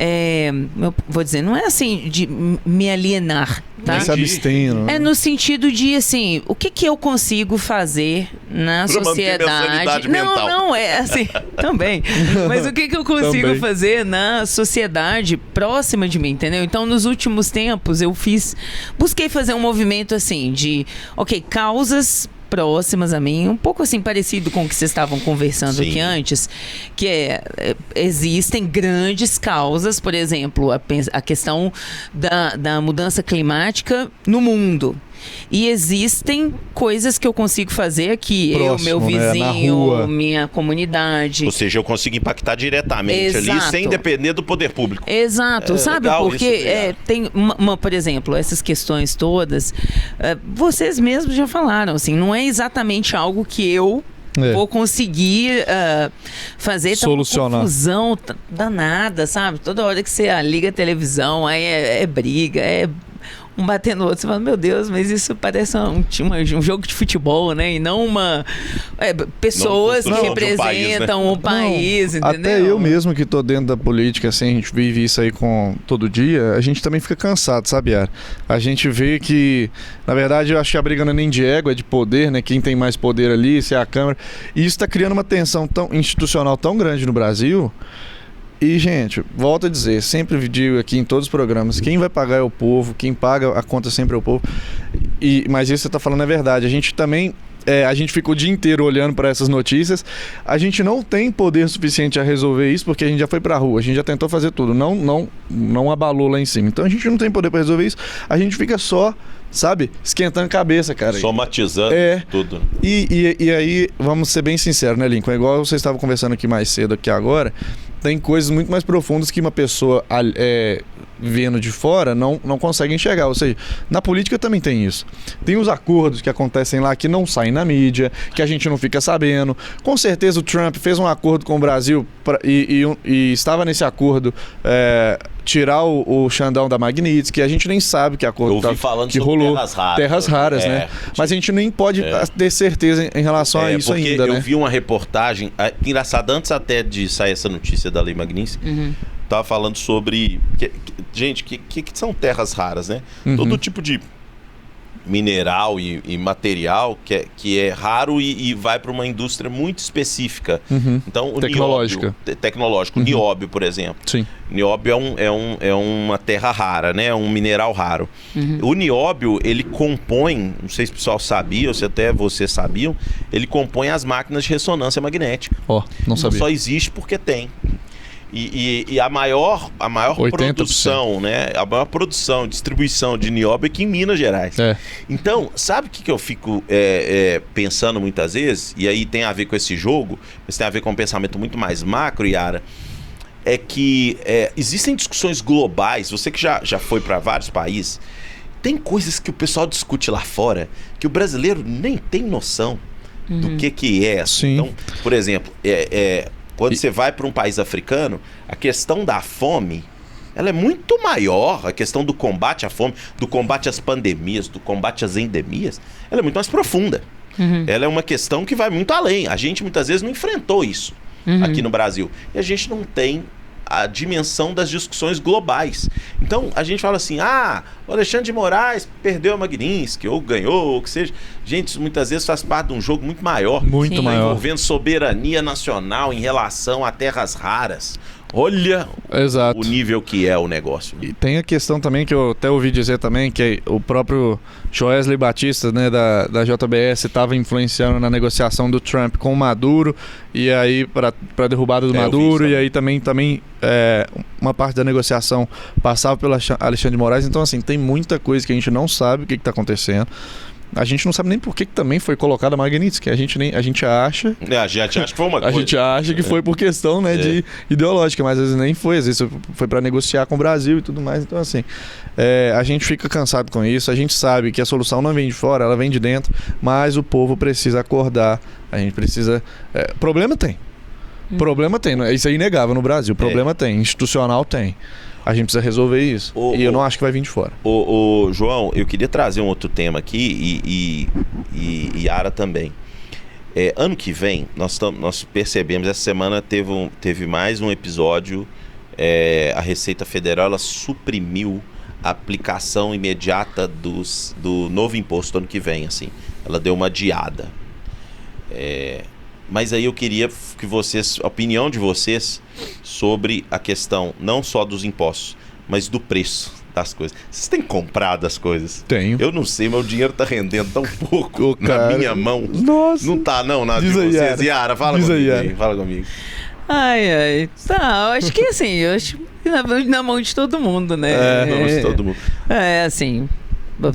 eu vou dizer, não é assim de me alienar, tá? Se abstendo, né? É no sentido de, assim, o que eu consigo fazer na sociedade? Não, é assim, também. Mas o que eu consigo fazer na sociedade próxima de mim, entendeu? Então, nos últimos tempos, busquei fazer um movimento, assim, de, causas próximas a mim, um pouco assim parecido com o que vocês estavam conversando aqui antes, que existem grandes causas, por exemplo, a questão da mudança climática no mundo. E existem coisas que eu consigo fazer aqui. Próximo, eu, meu vizinho, minha comunidade. Ou seja, eu consigo impactar diretamente ali, sem depender do poder público. Exato, sabe? Porque tem por exemplo, essas questões todas, vocês mesmos já falaram, assim, não é exatamente algo que eu vou conseguir fazer. Solucionar. Tá uma confusão danada, sabe? Toda hora que você liga a televisão, aí é briga, é um batendo no outro. Você fala, meu Deus, mas isso parece um jogo de futebol, né? E não pessoas que representam o país, entendeu? Até eu mesmo que tô dentro da política, assim, a gente vive isso aí todo dia, a gente também fica cansado, sabe, Yara? A gente vê que, na verdade, eu acho que a briga não é nem de ego, é de poder, né? Quem tem mais poder ali, se é a Câmara. E isso tá criando uma tensão institucional tão grande no Brasil. E, gente, volto a dizer, sempre digo aqui em todos os programas, quem vai pagar é o povo, quem paga a conta sempre é o povo. Mas isso que você está falando é verdade. A gente também, a gente fica o dia inteiro olhando para essas notícias. A gente não tem poder suficiente a resolver isso, porque a gente já foi para a rua, a gente já tentou fazer tudo, não abalou lá em cima. Então a gente não tem poder para resolver isso, a gente fica só, sabe, esquentando cabeça, cara. Somatizando tudo. E aí, vamos ser bem sinceros, né, Lincoln? Igual você estava conversando aqui mais cedo, aqui agora, tem coisas muito mais profundas que uma pessoa vendo de fora não consegue enxergar. Ou seja, na política também tem isso. Tem os acordos que acontecem lá que não saem na mídia, que a gente não fica sabendo. Com certeza o Trump fez um acordo com o Brasil e estava nesse acordo tirar o Xandão da Magnitsky, que a gente nem sabe que acordo que rolou. Terras raras, né? Mas a gente nem pode ter certeza em relação a isso ainda, né? Eu vi uma reportagem, engraçada, antes até de sair essa notícia da Lei Magnitsky, tava falando sobre... gente, que são terras raras, né? Todo tipo de mineral e material que é raro e vai para uma indústria muito específica. Então, o tecnológico. Nióbio, por exemplo. Sim. Nióbio é uma terra rara, né? Um mineral raro. O nióbio, ele compõe, não sei se o pessoal sabia, ou se até vocês sabiam, ele compõe as máquinas de ressonância magnética. Não sabia. Só existe porque tem. E a maior produção, né? A maior produção, distribuição de nióbio é aqui em Minas Gerais. Então, sabe o que eu fico pensando muitas vezes? E aí tem a ver com esse jogo, mas tem a ver com um pensamento muito mais macro, Yara. É que existem discussões globais. Você que já foi para vários países, tem coisas que o pessoal discute lá fora que o brasileiro nem tem noção do que é. Sim. Então, por exemplo, quando você vai para um país africano, a questão da fome, ela é muito maior. A questão do combate à fome, do combate às pandemias, do combate às endemias, ela é muito mais profunda. Ela é uma questão que vai muito além. A gente muitas vezes não enfrentou isso aqui no Brasil. E a gente não tem a dimensão das discussões globais. Então, a gente fala assim, o Alexandre de Moraes perdeu a Magnitsky, ou ganhou, ou o que seja. Gente, isso muitas vezes faz parte de um jogo muito maior. Muito maior. Envolvendo soberania nacional em relação a terras raras. Olha o nível que é o negócio. E tem a questão também que eu até ouvi dizer também, que o próprio Joesley Batista, né, da JBS, estava influenciando na negociação do Trump com o Maduro, e aí para a derrubada do Maduro, e aí também uma parte da negociação passava pelo Alexandre de Moraes. Então, assim, tem muita coisa que a gente não sabe o que está acontecendo. A gente não sabe nem por que também foi colocada a Magnitsky. A gente acha... a gente acha que foi uma coisa. A gente acha que foi por questão, né, de ideológica, mas às vezes nem foi. Às vezes foi para negociar com o Brasil e tudo mais. Então, assim, a gente fica cansado com isso. A gente sabe que a solução não vem de fora, ela vem de dentro, mas o povo precisa acordar. A gente precisa... Problema tem. Problema tem. Isso é inegável no Brasil. Problema tem. Institucional tem. A gente precisa resolver isso. E eu não acho que vai vir de fora. João, eu queria trazer um outro tema aqui e Yara também. Ano que vem, nós percebemos, essa semana teve mais um episódio, a Receita Federal ela suprimiu a aplicação imediata do novo imposto ano que vem, assim. Ela deu uma adiada. Mas aí eu queria que a opinião de vocês sobre a questão não só dos impostos, mas do preço das coisas. Vocês têm comprado as coisas? Tenho. Eu não sei, meu dinheiro tá rendendo tão pouco na minha mão. Nossa. Não tá não, na de vocês. Yara, fala comigo. Fala comigo. Ai. Tá, eu acho que assim, na mão de todo mundo, né? Na mão de todo mundo. Assim...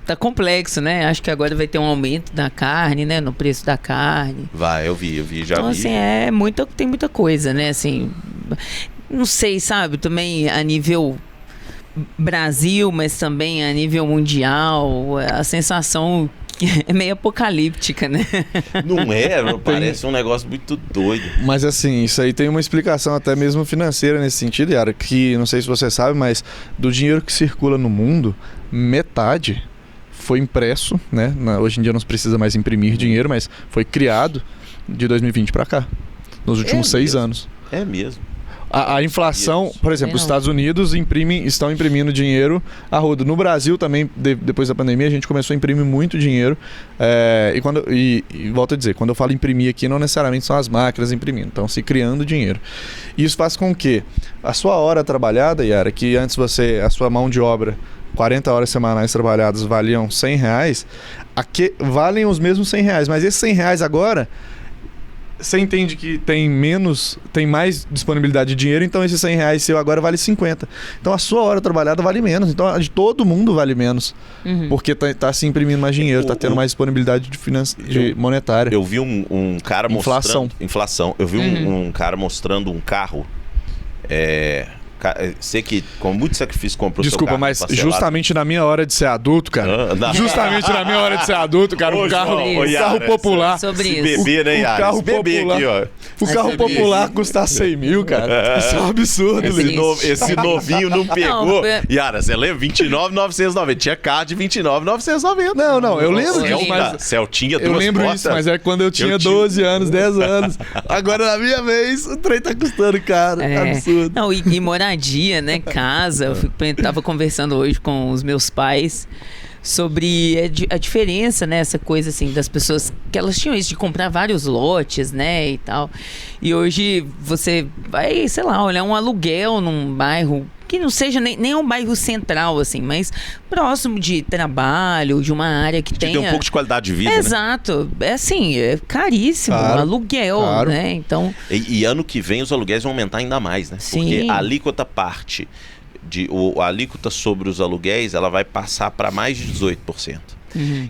tá complexo, né? Acho que agora vai ter um aumento da carne, né? No preço da carne. Vai, eu vi, já então, vi. Assim, tem muita coisa, né? Assim, não sei, sabe? Também a nível Brasil, mas também a nível mundial, a sensação é meio apocalíptica, né? Não é? Parece um negócio muito doido. Mas assim, isso aí tem uma explicação até mesmo financeira nesse sentido, Yara, que não sei se você sabe, mas do dinheiro que circula no mundo, metade foi impresso, né? Hoje em dia não se precisa mais imprimir dinheiro, mas foi criado de 2020 para cá, nos últimos 6 anos. É mesmo. A inflação, por exemplo, os Estados Unidos estão imprimindo dinheiro a rodo. No Brasil também, depois da pandemia, a gente começou a imprimir muito dinheiro. E volto a dizer, quando eu falo imprimir aqui, não necessariamente são as máquinas imprimindo, estão se criando dinheiro. E isso faz com que a sua hora trabalhada, Yara, que antes a sua mão de obra, 40 horas semanais trabalhadas valiam R$100, aqui valem os mesmos R$100, mas esses R$100 agora... Você entende que tem mais disponibilidade de dinheiro, então esses R$100 seu agora vale 50. Então a sua hora trabalhada vale menos, então a de todo mundo vale menos. Porque tá se imprimindo mais dinheiro, tá tendo mais disponibilidade de monetária. Eu vi um cara mostrando... Inflação. Eu vi um cara mostrando um carro... Sei que com muito sacrifício comprou Desculpa, seu carro mas parcelado. Justamente na minha hora de ser adulto, cara. Justamente na minha hora de ser adulto, cara, um carro popular. Sobre isso. Bebê, né, Yara? O carro popular, aqui, ó. O carro popular custa 100 mil, cara. Isso é um absurdo. Esse novinho não pegou. Yara, você lembra? 29.990. Tinha carro de 29.990. Não, eu lembro disso, mas... Celtinha, duas eu lembro portas. isso, mas é quando eu tinha 12 anos, 10 anos. Agora, na minha vez, o trem tá custando caro. Absurdo. Não, e moradia, né? Casa. Eu tava conversando hoje com os meus pais sobre a diferença, né? Essa coisa, assim, das pessoas que elas tinham isso de comprar vários lotes, né? E tal. E hoje você vai, sei lá, olhar um aluguel num bairro que não seja nem um bairro central, assim, mas próximo de trabalho, de uma área que tenha... Tem um pouco de qualidade de vida, Exato. né? É assim, é caríssimo, aluguel, né? Então... E ano que vem os aluguéis vão aumentar ainda mais, né? Sim. Porque a alíquota a alíquota sobre os aluguéis, ela vai passar para mais de 18%.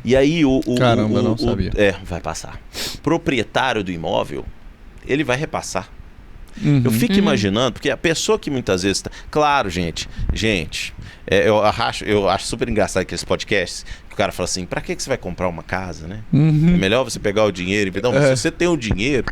E aí Caramba, não sabia. Vai passar. O proprietário do imóvel, ele vai repassar. Eu fico imaginando, porque a pessoa que muitas vezes... Claro, gente, eu acho super engraçado aqueles podcasts que o cara fala assim, pra que você vai comprar uma casa, né? É melhor você pegar o dinheiro e... Não, se você tem o dinheiro,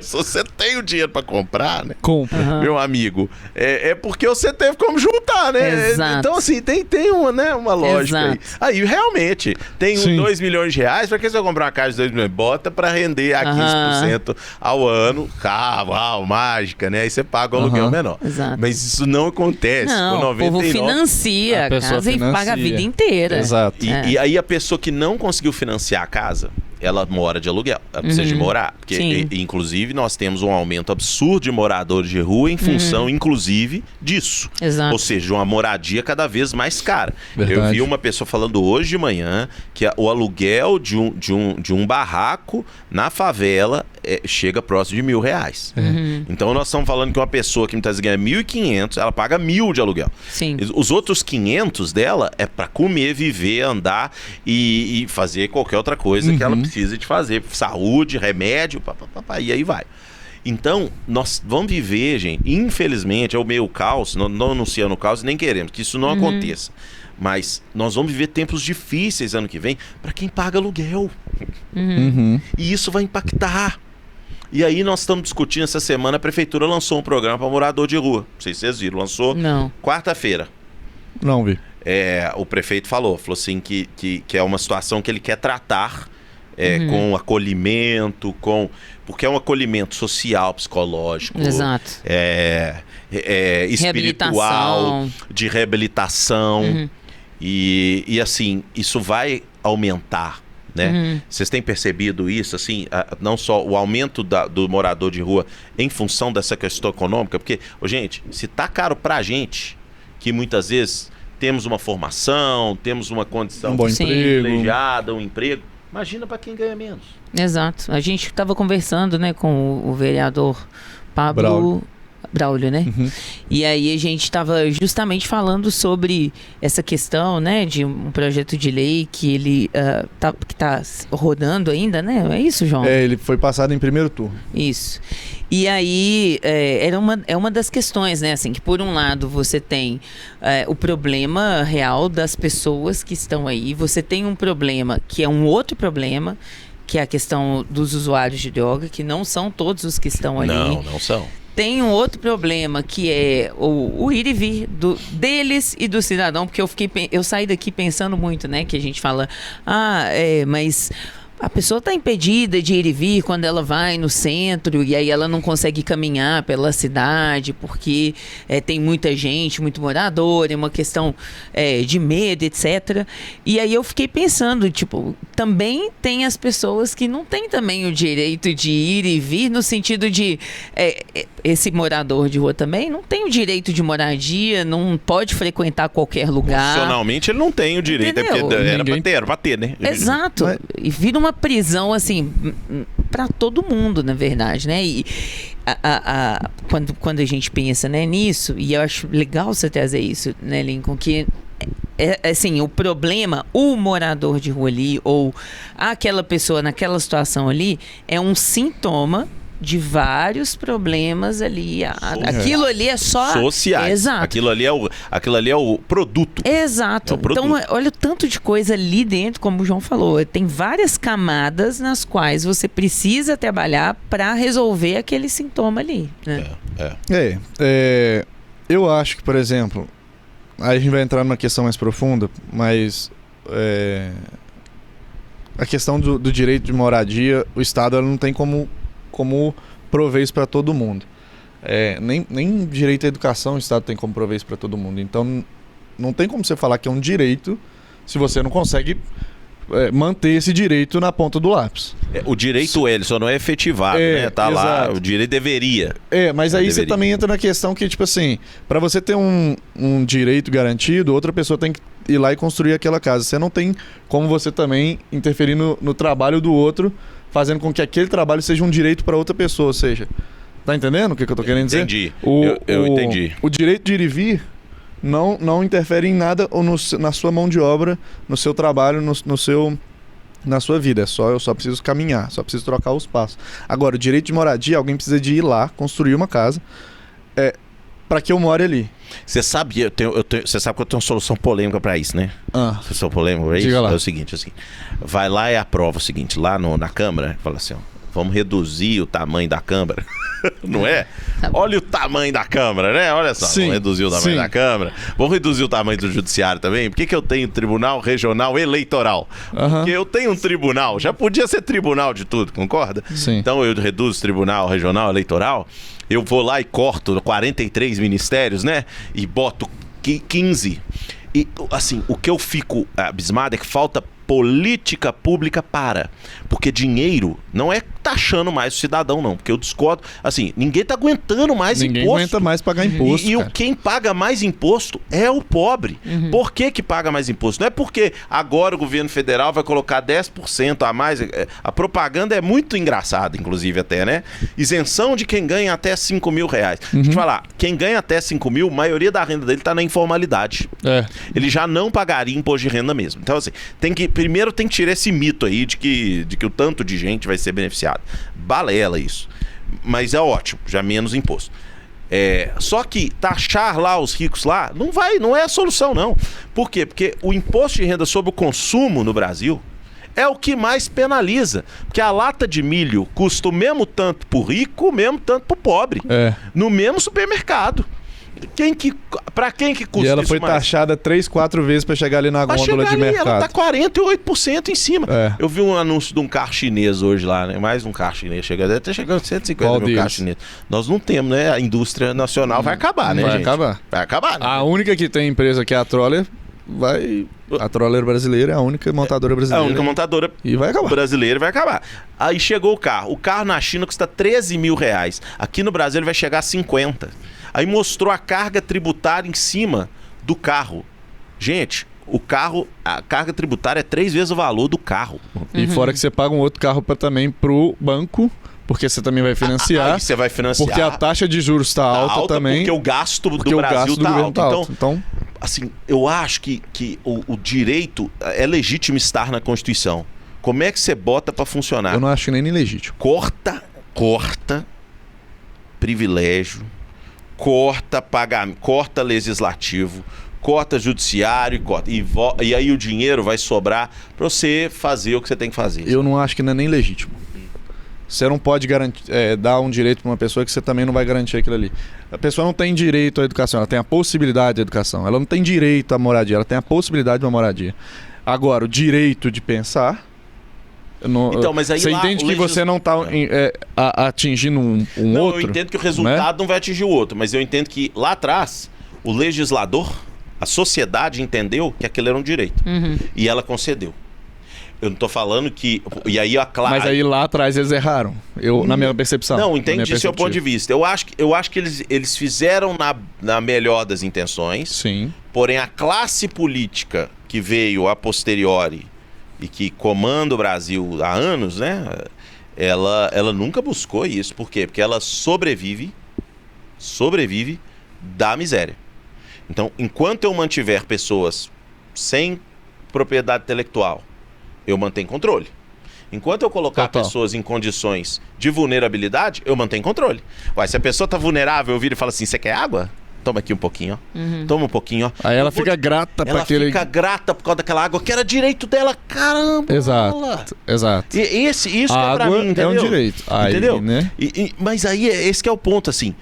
se você tem o dinheiro pra comprar, né? Compra. Meu amigo, é porque você teve como juntar, né? Exato. Então, assim, tem uma lógica aí. Realmente, tem 2 milhões de reais, pra que você vai comprar uma casa de 2 milhões? Bota pra render a 15% ao ano, carro, mágica, né? Aí você paga um aluguel menor. Exato. Mas isso não acontece. Não, o povo financia a casa e paga a vida inteira. Exato. E aí a pessoa que não conseguiu financiar a casa, ela mora de aluguel, ela precisa de morar. Porque, inclusive, nós temos um aumento absurdo de moradores de rua em função, inclusive, disso. Exato. Ou seja, uma moradia cada vez mais cara. Verdade. Eu vi uma pessoa falando hoje de manhã que o aluguel de um barraco na favela chega próximo de R$1.000. Então, nós estamos falando que uma pessoa que muitas vezes ganha 1.500, ela paga 1.000 de aluguel. Sim. Os outros 500 dela é para comer, viver, andar e fazer qualquer outra coisa que ela precisa de fazer. Saúde, remédio, e aí vai. Então, nós vamos viver, gente, infelizmente, é o meio caos, não anunciando o caos, nem queremos que isso não aconteça. Mas nós vamos viver tempos difíceis ano que vem para quem paga aluguel. E isso vai impactar. E aí nós estamos discutindo essa semana, a prefeitura lançou um programa para morador de rua. Não sei se vocês viram, lançou quarta-feira. Não vi. O prefeito falou assim que é uma situação que ele quer tratar com acolhimento, porque é um acolhimento social, psicológico, Exato. espiritual, de reabilitação. E assim, isso vai aumentar, né? Vocês têm percebido isso, assim, não só o aumento do morador de rua em função dessa questão econômica, porque, gente, se tá caro pra gente, que muitas vezes temos uma formação, temos uma condição privilegiada, um emprego, imagina para quem ganha menos. Exato. A gente estava conversando, né, com o vereador Pablo Braulio, né? E aí a gente estava justamente falando sobre essa questão, né, de um projeto de lei que ele que tá rodando ainda, né? É isso, João? Ele foi passado em primeiro turno. Isso. E aí é uma das questões, né? Assim, que por um lado você tem o problema real das pessoas que estão aí, você tem um problema que é um outro problema, que é a questão dos usuários de droga, que não são todos os que estão ali. Não são. Tem um outro problema que é o ir e vir deles e do cidadão, porque eu saí daqui pensando muito, né? Que a gente fala, mas a pessoa está impedida de ir e vir quando ela vai no centro e aí ela não consegue caminhar pela cidade porque tem muita gente, muito morador, é uma questão de medo, etc. E aí eu fiquei pensando, tipo, também tem as pessoas que não têm também o direito de ir e vir, no sentido de esse morador de rua também não tem o direito de moradia, não pode frequentar qualquer lugar. Funcionalmente ele não tem o direito, porque era pra ter, né? Exato. E vira uma prisão, assim, para todo mundo, na verdade, né? E quando a gente pensa, né, nisso, e eu acho legal você trazer isso, né, Lincoln, que assim, o problema, o morador de rua ali, ou aquela pessoa naquela situação ali, é um sintoma de vários problemas ali. Aquilo ali é só sociais. Exato. Aquilo ali é o produto. Exato. Então, olha o tanto de coisa ali dentro, como o João falou. Tem várias camadas nas quais você precisa trabalhar para resolver aquele sintoma ali, né? Eu acho que, por exemplo, aí a gente vai entrar numa questão mais profunda, mas a questão do direito de moradia, o Estado ela não tem como prover isso para todo mundo. Nem direito à educação o Estado tem como prover isso para todo mundo. Então, não tem como você falar que é um direito se você não consegue manter esse direito na ponta do lápis. O direito ele só não é efetivado, né? Tá exato. Lá, o direito deveria. Mas aí você também entra na questão que, tipo assim, para você ter um direito garantido, outra pessoa tem que ir lá e construir aquela casa. Você não tem como você também interferir no trabalho do outro, fazendo com que aquele trabalho seja um direito para outra pessoa, ou seja, tá entendendo o que eu tô querendo dizer? Entendi. Eu entendi. O direito de ir e vir não interfere em nada ou na sua mão de obra, no seu trabalho, na sua vida. Eu só preciso caminhar, só preciso trocar os passos. Agora, o direito de moradia, alguém precisa de ir lá, construir uma casa, para que eu more ali. Você sabe, você sabe que eu tenho uma solução polêmica para isso, né? Solução polêmica para isso? Diga lá. É o seguinte, assim, vai lá e aprova o seguinte, lá na Câmara, fala assim, vamos reduzir o tamanho da Câmara. Não é? Olha o tamanho da Câmara, né? Olha só, vamos reduzir o tamanho da Câmara. Vamos reduzir o tamanho do Judiciário também. Por que eu tenho Tribunal Regional Eleitoral? Porque eu tenho um tribunal. Já podia ser tribunal de tudo, concorda? Sim. Então eu reduzo o Tribunal Regional Eleitoral. Eu vou lá e corto 43 ministérios, né? E boto 15. E, assim, o que eu fico abismado é que falta política pública porque dinheiro não é taxando mais o cidadão, não. Porque eu discordo, assim, ninguém tá aguentando mais imposto. Ninguém aguenta mais pagar imposto, quem paga mais imposto é o pobre. Por que paga mais imposto? Não é porque agora o governo federal vai colocar 10% a mais. A propaganda é muito engraçada, inclusive, até, né? Isenção de quem ganha até 5 mil reais. Deixa eu te falar, quem ganha até 5 mil, a maioria da renda dele tá na informalidade. Ele já não pagaria imposto de renda mesmo. Então, assim, primeiro tem que tirar esse mito aí de que o tanto de gente vai ser beneficiada. Balela isso. Mas é ótimo, já menos imposto. Só que taxar lá os ricos lá não é a solução, não. Por quê? Porque o imposto de renda sobre o consumo no Brasil é o que mais penaliza. Porque a lata de milho custa o mesmo tanto pro rico, o mesmo tanto pro pobre. No mesmo supermercado. Pra quem que custa? E ela foi taxada 3, 4 vezes pra chegar ali na gôndola de mercado. Ela tá 48% em cima. Eu vi um anúncio de um carro chinês hoje lá, né? Mais um carro chinês. Deve ter chegado 150 mil carros chineses. Nós não temos, né? A indústria nacional vai acabar, né, gente? Vai acabar. Né? A única que tem empresa que é a Troller a Troller brasileira é a única montadora brasileira. A única montadora brasileira vai acabar. Aí chegou o carro. O carro na China custa 13 mil reais. Aqui no Brasil ele vai chegar a 50. Aí mostrou a carga tributária em cima do carro. Gente, a carga tributária é 3 vezes o valor do carro. E fora que você paga um outro carro também pro banco porque você também vai financiar. Aí você vai financiar. Porque a taxa de juros está alta também. Porque o gasto do Brasil está alto. Então, assim, eu acho que o direito é legítimo estar na Constituição. Como é que você bota para funcionar? Eu não acho nem legítimo. Corta privilégio, corta pagamento, corta legislativo, corta judiciário, e aí o dinheiro vai sobrar para você fazer o que você tem que fazer. Eu não acho que não é nem legítimo. Você não pode dar um direito para uma pessoa que você também não vai garantir aquilo ali. A pessoa não tem direito à educação, ela tem a possibilidade de educação. Ela não tem direito à moradia, ela tem a possibilidade de uma moradia. Agora, o direito de pensar... Então, mas aí você entende que você não está atingindo um outro? Eu entendo que o resultado não vai atingir o outro, mas eu entendo que lá atrás, o legislador, a sociedade entendeu que aquilo era um direito. E ela concedeu. Eu não estou falando que... E aí Mas aí lá atrás eles erraram, na minha percepção. Não, entendi seu ponto de vista. Eu acho que eles fizeram na melhor das intenções. Sim. Porém, a classe política que veio a posteriori e que comanda o Brasil há anos, né? Ela nunca buscou isso. Por quê? Porque ela sobrevive da miséria. Então, enquanto eu mantiver pessoas sem propriedade intelectual, eu mantenho controle. Enquanto eu colocar pessoas em condições de vulnerabilidade, eu mantenho controle. Ué, se a pessoa está vulnerável, eu viro e falo assim, você quer água? Toma aqui um pouquinho, ó. Toma um pouquinho, ó. Aí ela fica grata para aquele... Ela fica grata por causa daquela água, que era direito dela, caramba! Exato. E isso a que é pra mim, entendeu? É um direito. Aí, entendeu? Né? Mas aí, esse que é o ponto, assim.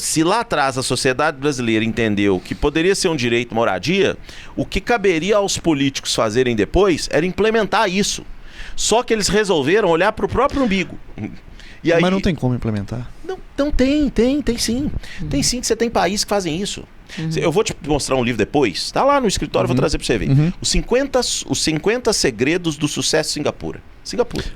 Se lá atrás a sociedade brasileira entendeu que poderia ser um direito moradia, o que caberia aos políticos fazerem depois era implementar isso. Só que eles resolveram olhar para o próprio umbigo. E aí... Mas não tem como implementar? Não tem sim. Tem sim, que você tem países que fazem isso. Eu vou te mostrar um livro depois. Tá lá no escritório, vou trazer para você ver. Os 50 segredos do sucesso de Singapura.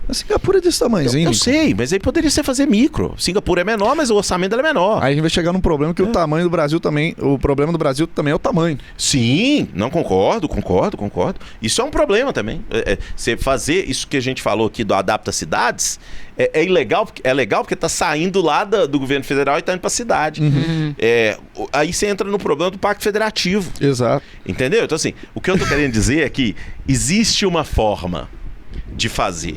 Mas Singapura é desse tamanhozinho. Eu sei, mas aí poderia ser fazer micro. Singapura é menor, mas o orçamento dela é menor. Aí a gente vai chegar num problema que o tamanho do Brasil também... O problema do Brasil também é o tamanho. Sim, não concordo. Isso é um problema também. Você fazer isso que a gente falou aqui do Adapta Cidades é ilegal, é legal porque tá saindo lá do governo federal e tá indo pra cidade. Aí você entra no problema do Pacto Federativo. Exato. Entendeu? Então assim, o que eu tô querendo dizer é que existe uma forma de fazer.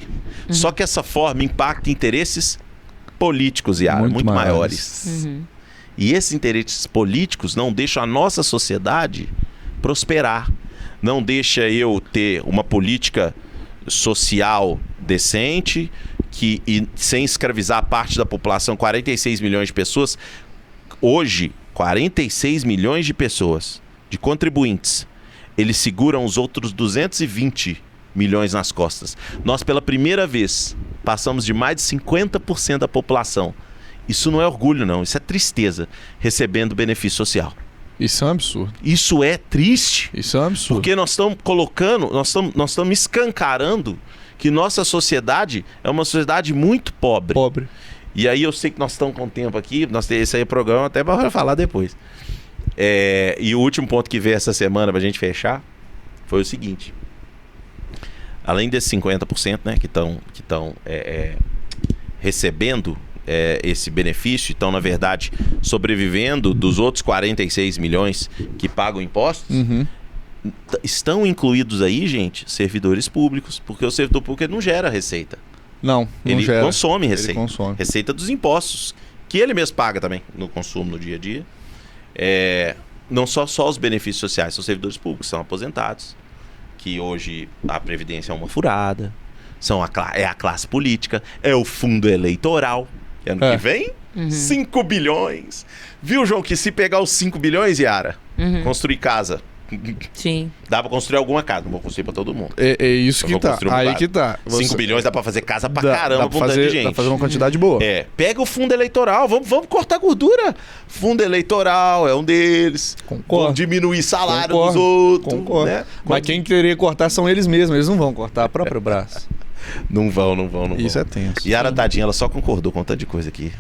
Só que essa forma impacta interesses políticos, Yara, muito maiores. E esses interesses políticos não deixam a nossa sociedade prosperar. Não deixa eu ter uma política social decente e sem escravizar parte da população, 46 milhões de pessoas. Hoje, 46 milhões de pessoas, de contribuintes, eles seguram os outros 220 milhões nas costas. Nós, pela primeira vez, passamos de mais de 50% da população. Isso não é orgulho, não. Isso é tristeza, recebendo benefício social. Isso é um absurdo. Isso é triste. Isso é um absurdo. Porque nós estamos colocando, nós estamos escancarando que nossa sociedade é uma sociedade muito pobre. E aí eu sei que nós estamos com tempo aqui, esse aí é programa até para falar depois. E o último ponto que veio essa semana para a gente fechar foi o seguinte. Além desses 50%, né, que estão recebendo esse benefício, estão, na verdade, sobrevivendo dos outros 46 milhões que pagam impostos, estão incluídos aí, gente, servidores públicos, porque o servidor público ele não gera receita. Ele gera. Consome receita. Ele consome. Receita dos impostos, que ele mesmo paga também no consumo no dia a dia. Não só os benefícios sociais, são servidores públicos, são aposentados, que hoje a Previdência é uma furada, é a classe política, é o fundo eleitoral. Ano que vem, 5 bilhões. Viu, João, que se pegar os 5 bilhões, Yara, construir casa. Sim. Dá pra construir alguma casa, não vou construir pra todo mundo. É isso que tá. Aí que tá. 5 bilhões dá pra fazer casa pra caramba, pra fazer, de gente. Dá pra fazer uma quantidade boa. Pega o fundo eleitoral, vamos cortar gordura. Fundo eleitoral é um deles. Concordo. Vamos diminuir salário dos outros. Concordo. Né? Mas quem queria cortar são eles mesmos, eles não vão cortar o próprio braço. Não vão. Isso é tenso. E a Yara, tadinha, ela só concordou com um tanto de coisa aqui.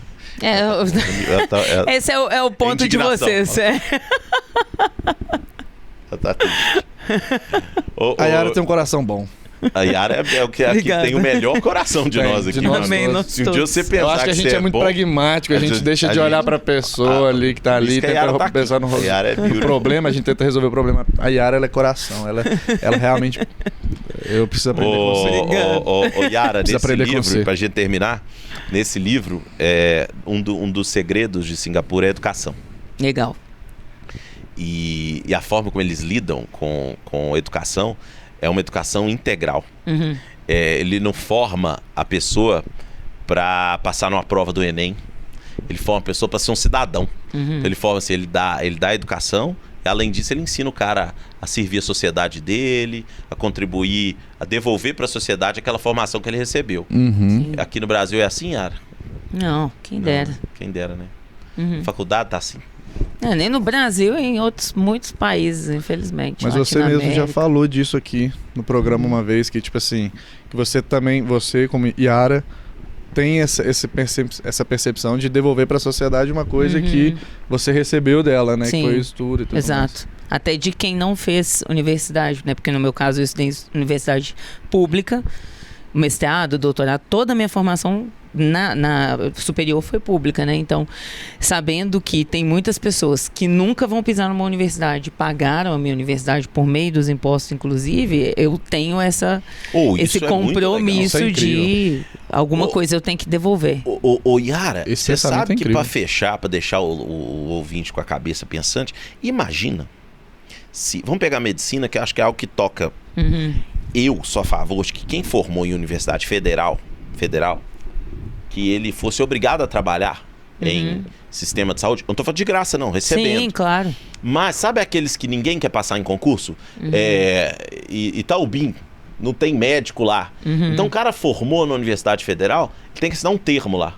Esse é o ponto de vocês. Tá triste. A Yara tem um coração bom. A Yara é o que tem o melhor coração de nós aqui. Se um dia você pensar eu acho que a gente é muito pragmático, a gente deixa de olhar pra pessoa ali que tá ali, tenta pensar no problema, a gente tenta resolver o problema. A Yara, ela é coração, ela realmente... Eu preciso aprender com você. Yara, nesse livro, pra gente terminar, nesse livro, um dos segredos de Singapura é a educação. Legal. E a forma como eles lidam com a educação é uma educação integral. Uhum. Ele não forma a pessoa para passar numa prova do Enem. Ele forma a pessoa para ser um cidadão. Uhum. Então, ele forma assim, ele dá a educação, e além disso ele ensina o cara a servir a sociedade dele, a contribuir, a devolver para a sociedade aquela formação que ele recebeu. Uhum. Aqui no Brasil é assim, Yara? Não, quem dera. Quem dera, né? Uhum. Faculdade tá assim. Nem no Brasil e em muitos países, infelizmente. Mas você mesmo já falou disso aqui no programa uma vez, que tipo assim, que você como Yara, tem essa percepção de devolver para a sociedade uma coisa que você recebeu dela, né? Sim. Que foi o estudo e tudo Exato. mais. Até de quem não fez universidade, né? Porque no meu caso eu estudei universidade pública, mestrado, doutorado, toda a minha formação na superior foi pública, né? Então, sabendo que tem muitas pessoas que nunca vão pisar numa universidade, pagaram a minha universidade por meio dos impostos, inclusive, eu tenho esse compromisso de alguma coisa eu tenho que devolver. Yara, você sabe que para fechar, para deixar o ouvinte com a cabeça pensante, imagina vamos pegar a medicina, que eu acho que é algo que toca. Eu sou a favor de que quem formou em universidade federal, que ele fosse obrigado a trabalhar em sistema de saúde. Não tô falando de graça, não, recebendo. Sim, claro. Mas sabe aqueles que ninguém quer passar em concurso? Itaubim, não tem médico lá. Então o cara formou na Universidade Federal, ele tem que assinar um termo lá.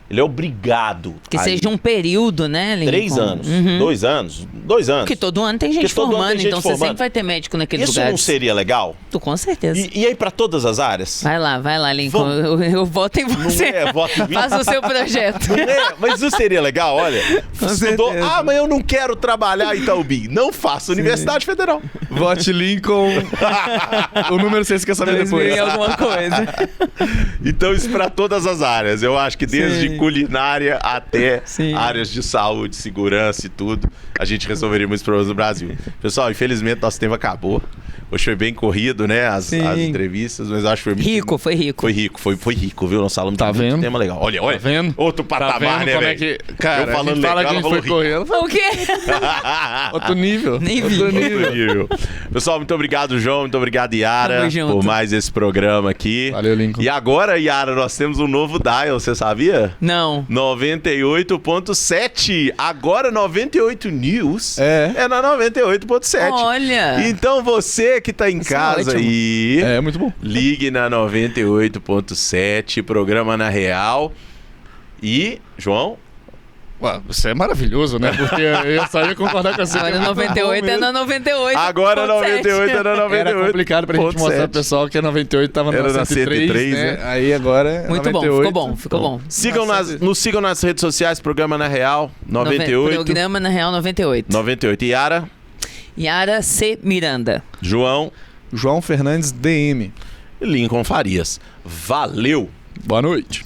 Ele é obrigado. Que seja um período, né, Lincoln? 3 anos, 2 anos, 2 anos. Porque todo ano tem gente formando, então você sempre vai ter médico naquele lugar. Isso não seria legal? Com certeza. E aí pra todas as áreas? Vai lá, Lincoln. Eu voto em você. Não voto em mim. Faça o seu projeto. Mas não seria legal? Olha, estudou, mas eu não quero trabalhar em Itaubim. Não faça, Universidade Federal. Vote Lincoln. O número você quer saber depois. Alguma coisa. Então isso pra todas as áreas. Eu acho que desde culinária até áreas de saúde, segurança e tudo, a gente resolveria muitos problemas no Brasil. Pessoal, infelizmente nosso tempo acabou. Hoje foi bem corrido, né? As entrevistas, mas eu acho que foi muito... Foi rico. Foi rico, viu? Nós falamos tá vendo? Tema legal. Olha. Tá vendo? Outro patamar, né, velho? Cara, eu falando legal, que a gente foi correndo. O quê? Outro nível. Nem vi. Outro nível. Pessoal, muito obrigado, João. Muito obrigado, Yara, por mais esse programa aqui. Valeu, Lincoln. E agora, Yara, nós temos um novo dial, você sabia? Não. 98.7. Agora 98 News é na 98.7. Olha. Então você que tá em casa aí... É muito bom. Ligue na 98.7, programa Na Real. E, João... Você é maravilhoso, né? Porque eu só ia concordar com você. Agora 98 é na 98. Agora 98 é na 98. Era complicado pra gente mostrar pro pessoal que a 98 tava na 103, né? Aí agora é muito 98. Bom, ficou bom. Nos sigam nas redes sociais, Programa Na Real 98. Programa Na Real 98. 98. Yara C. Miranda. João Fernandes DM. Lincoln Farias. Valeu! Boa noite.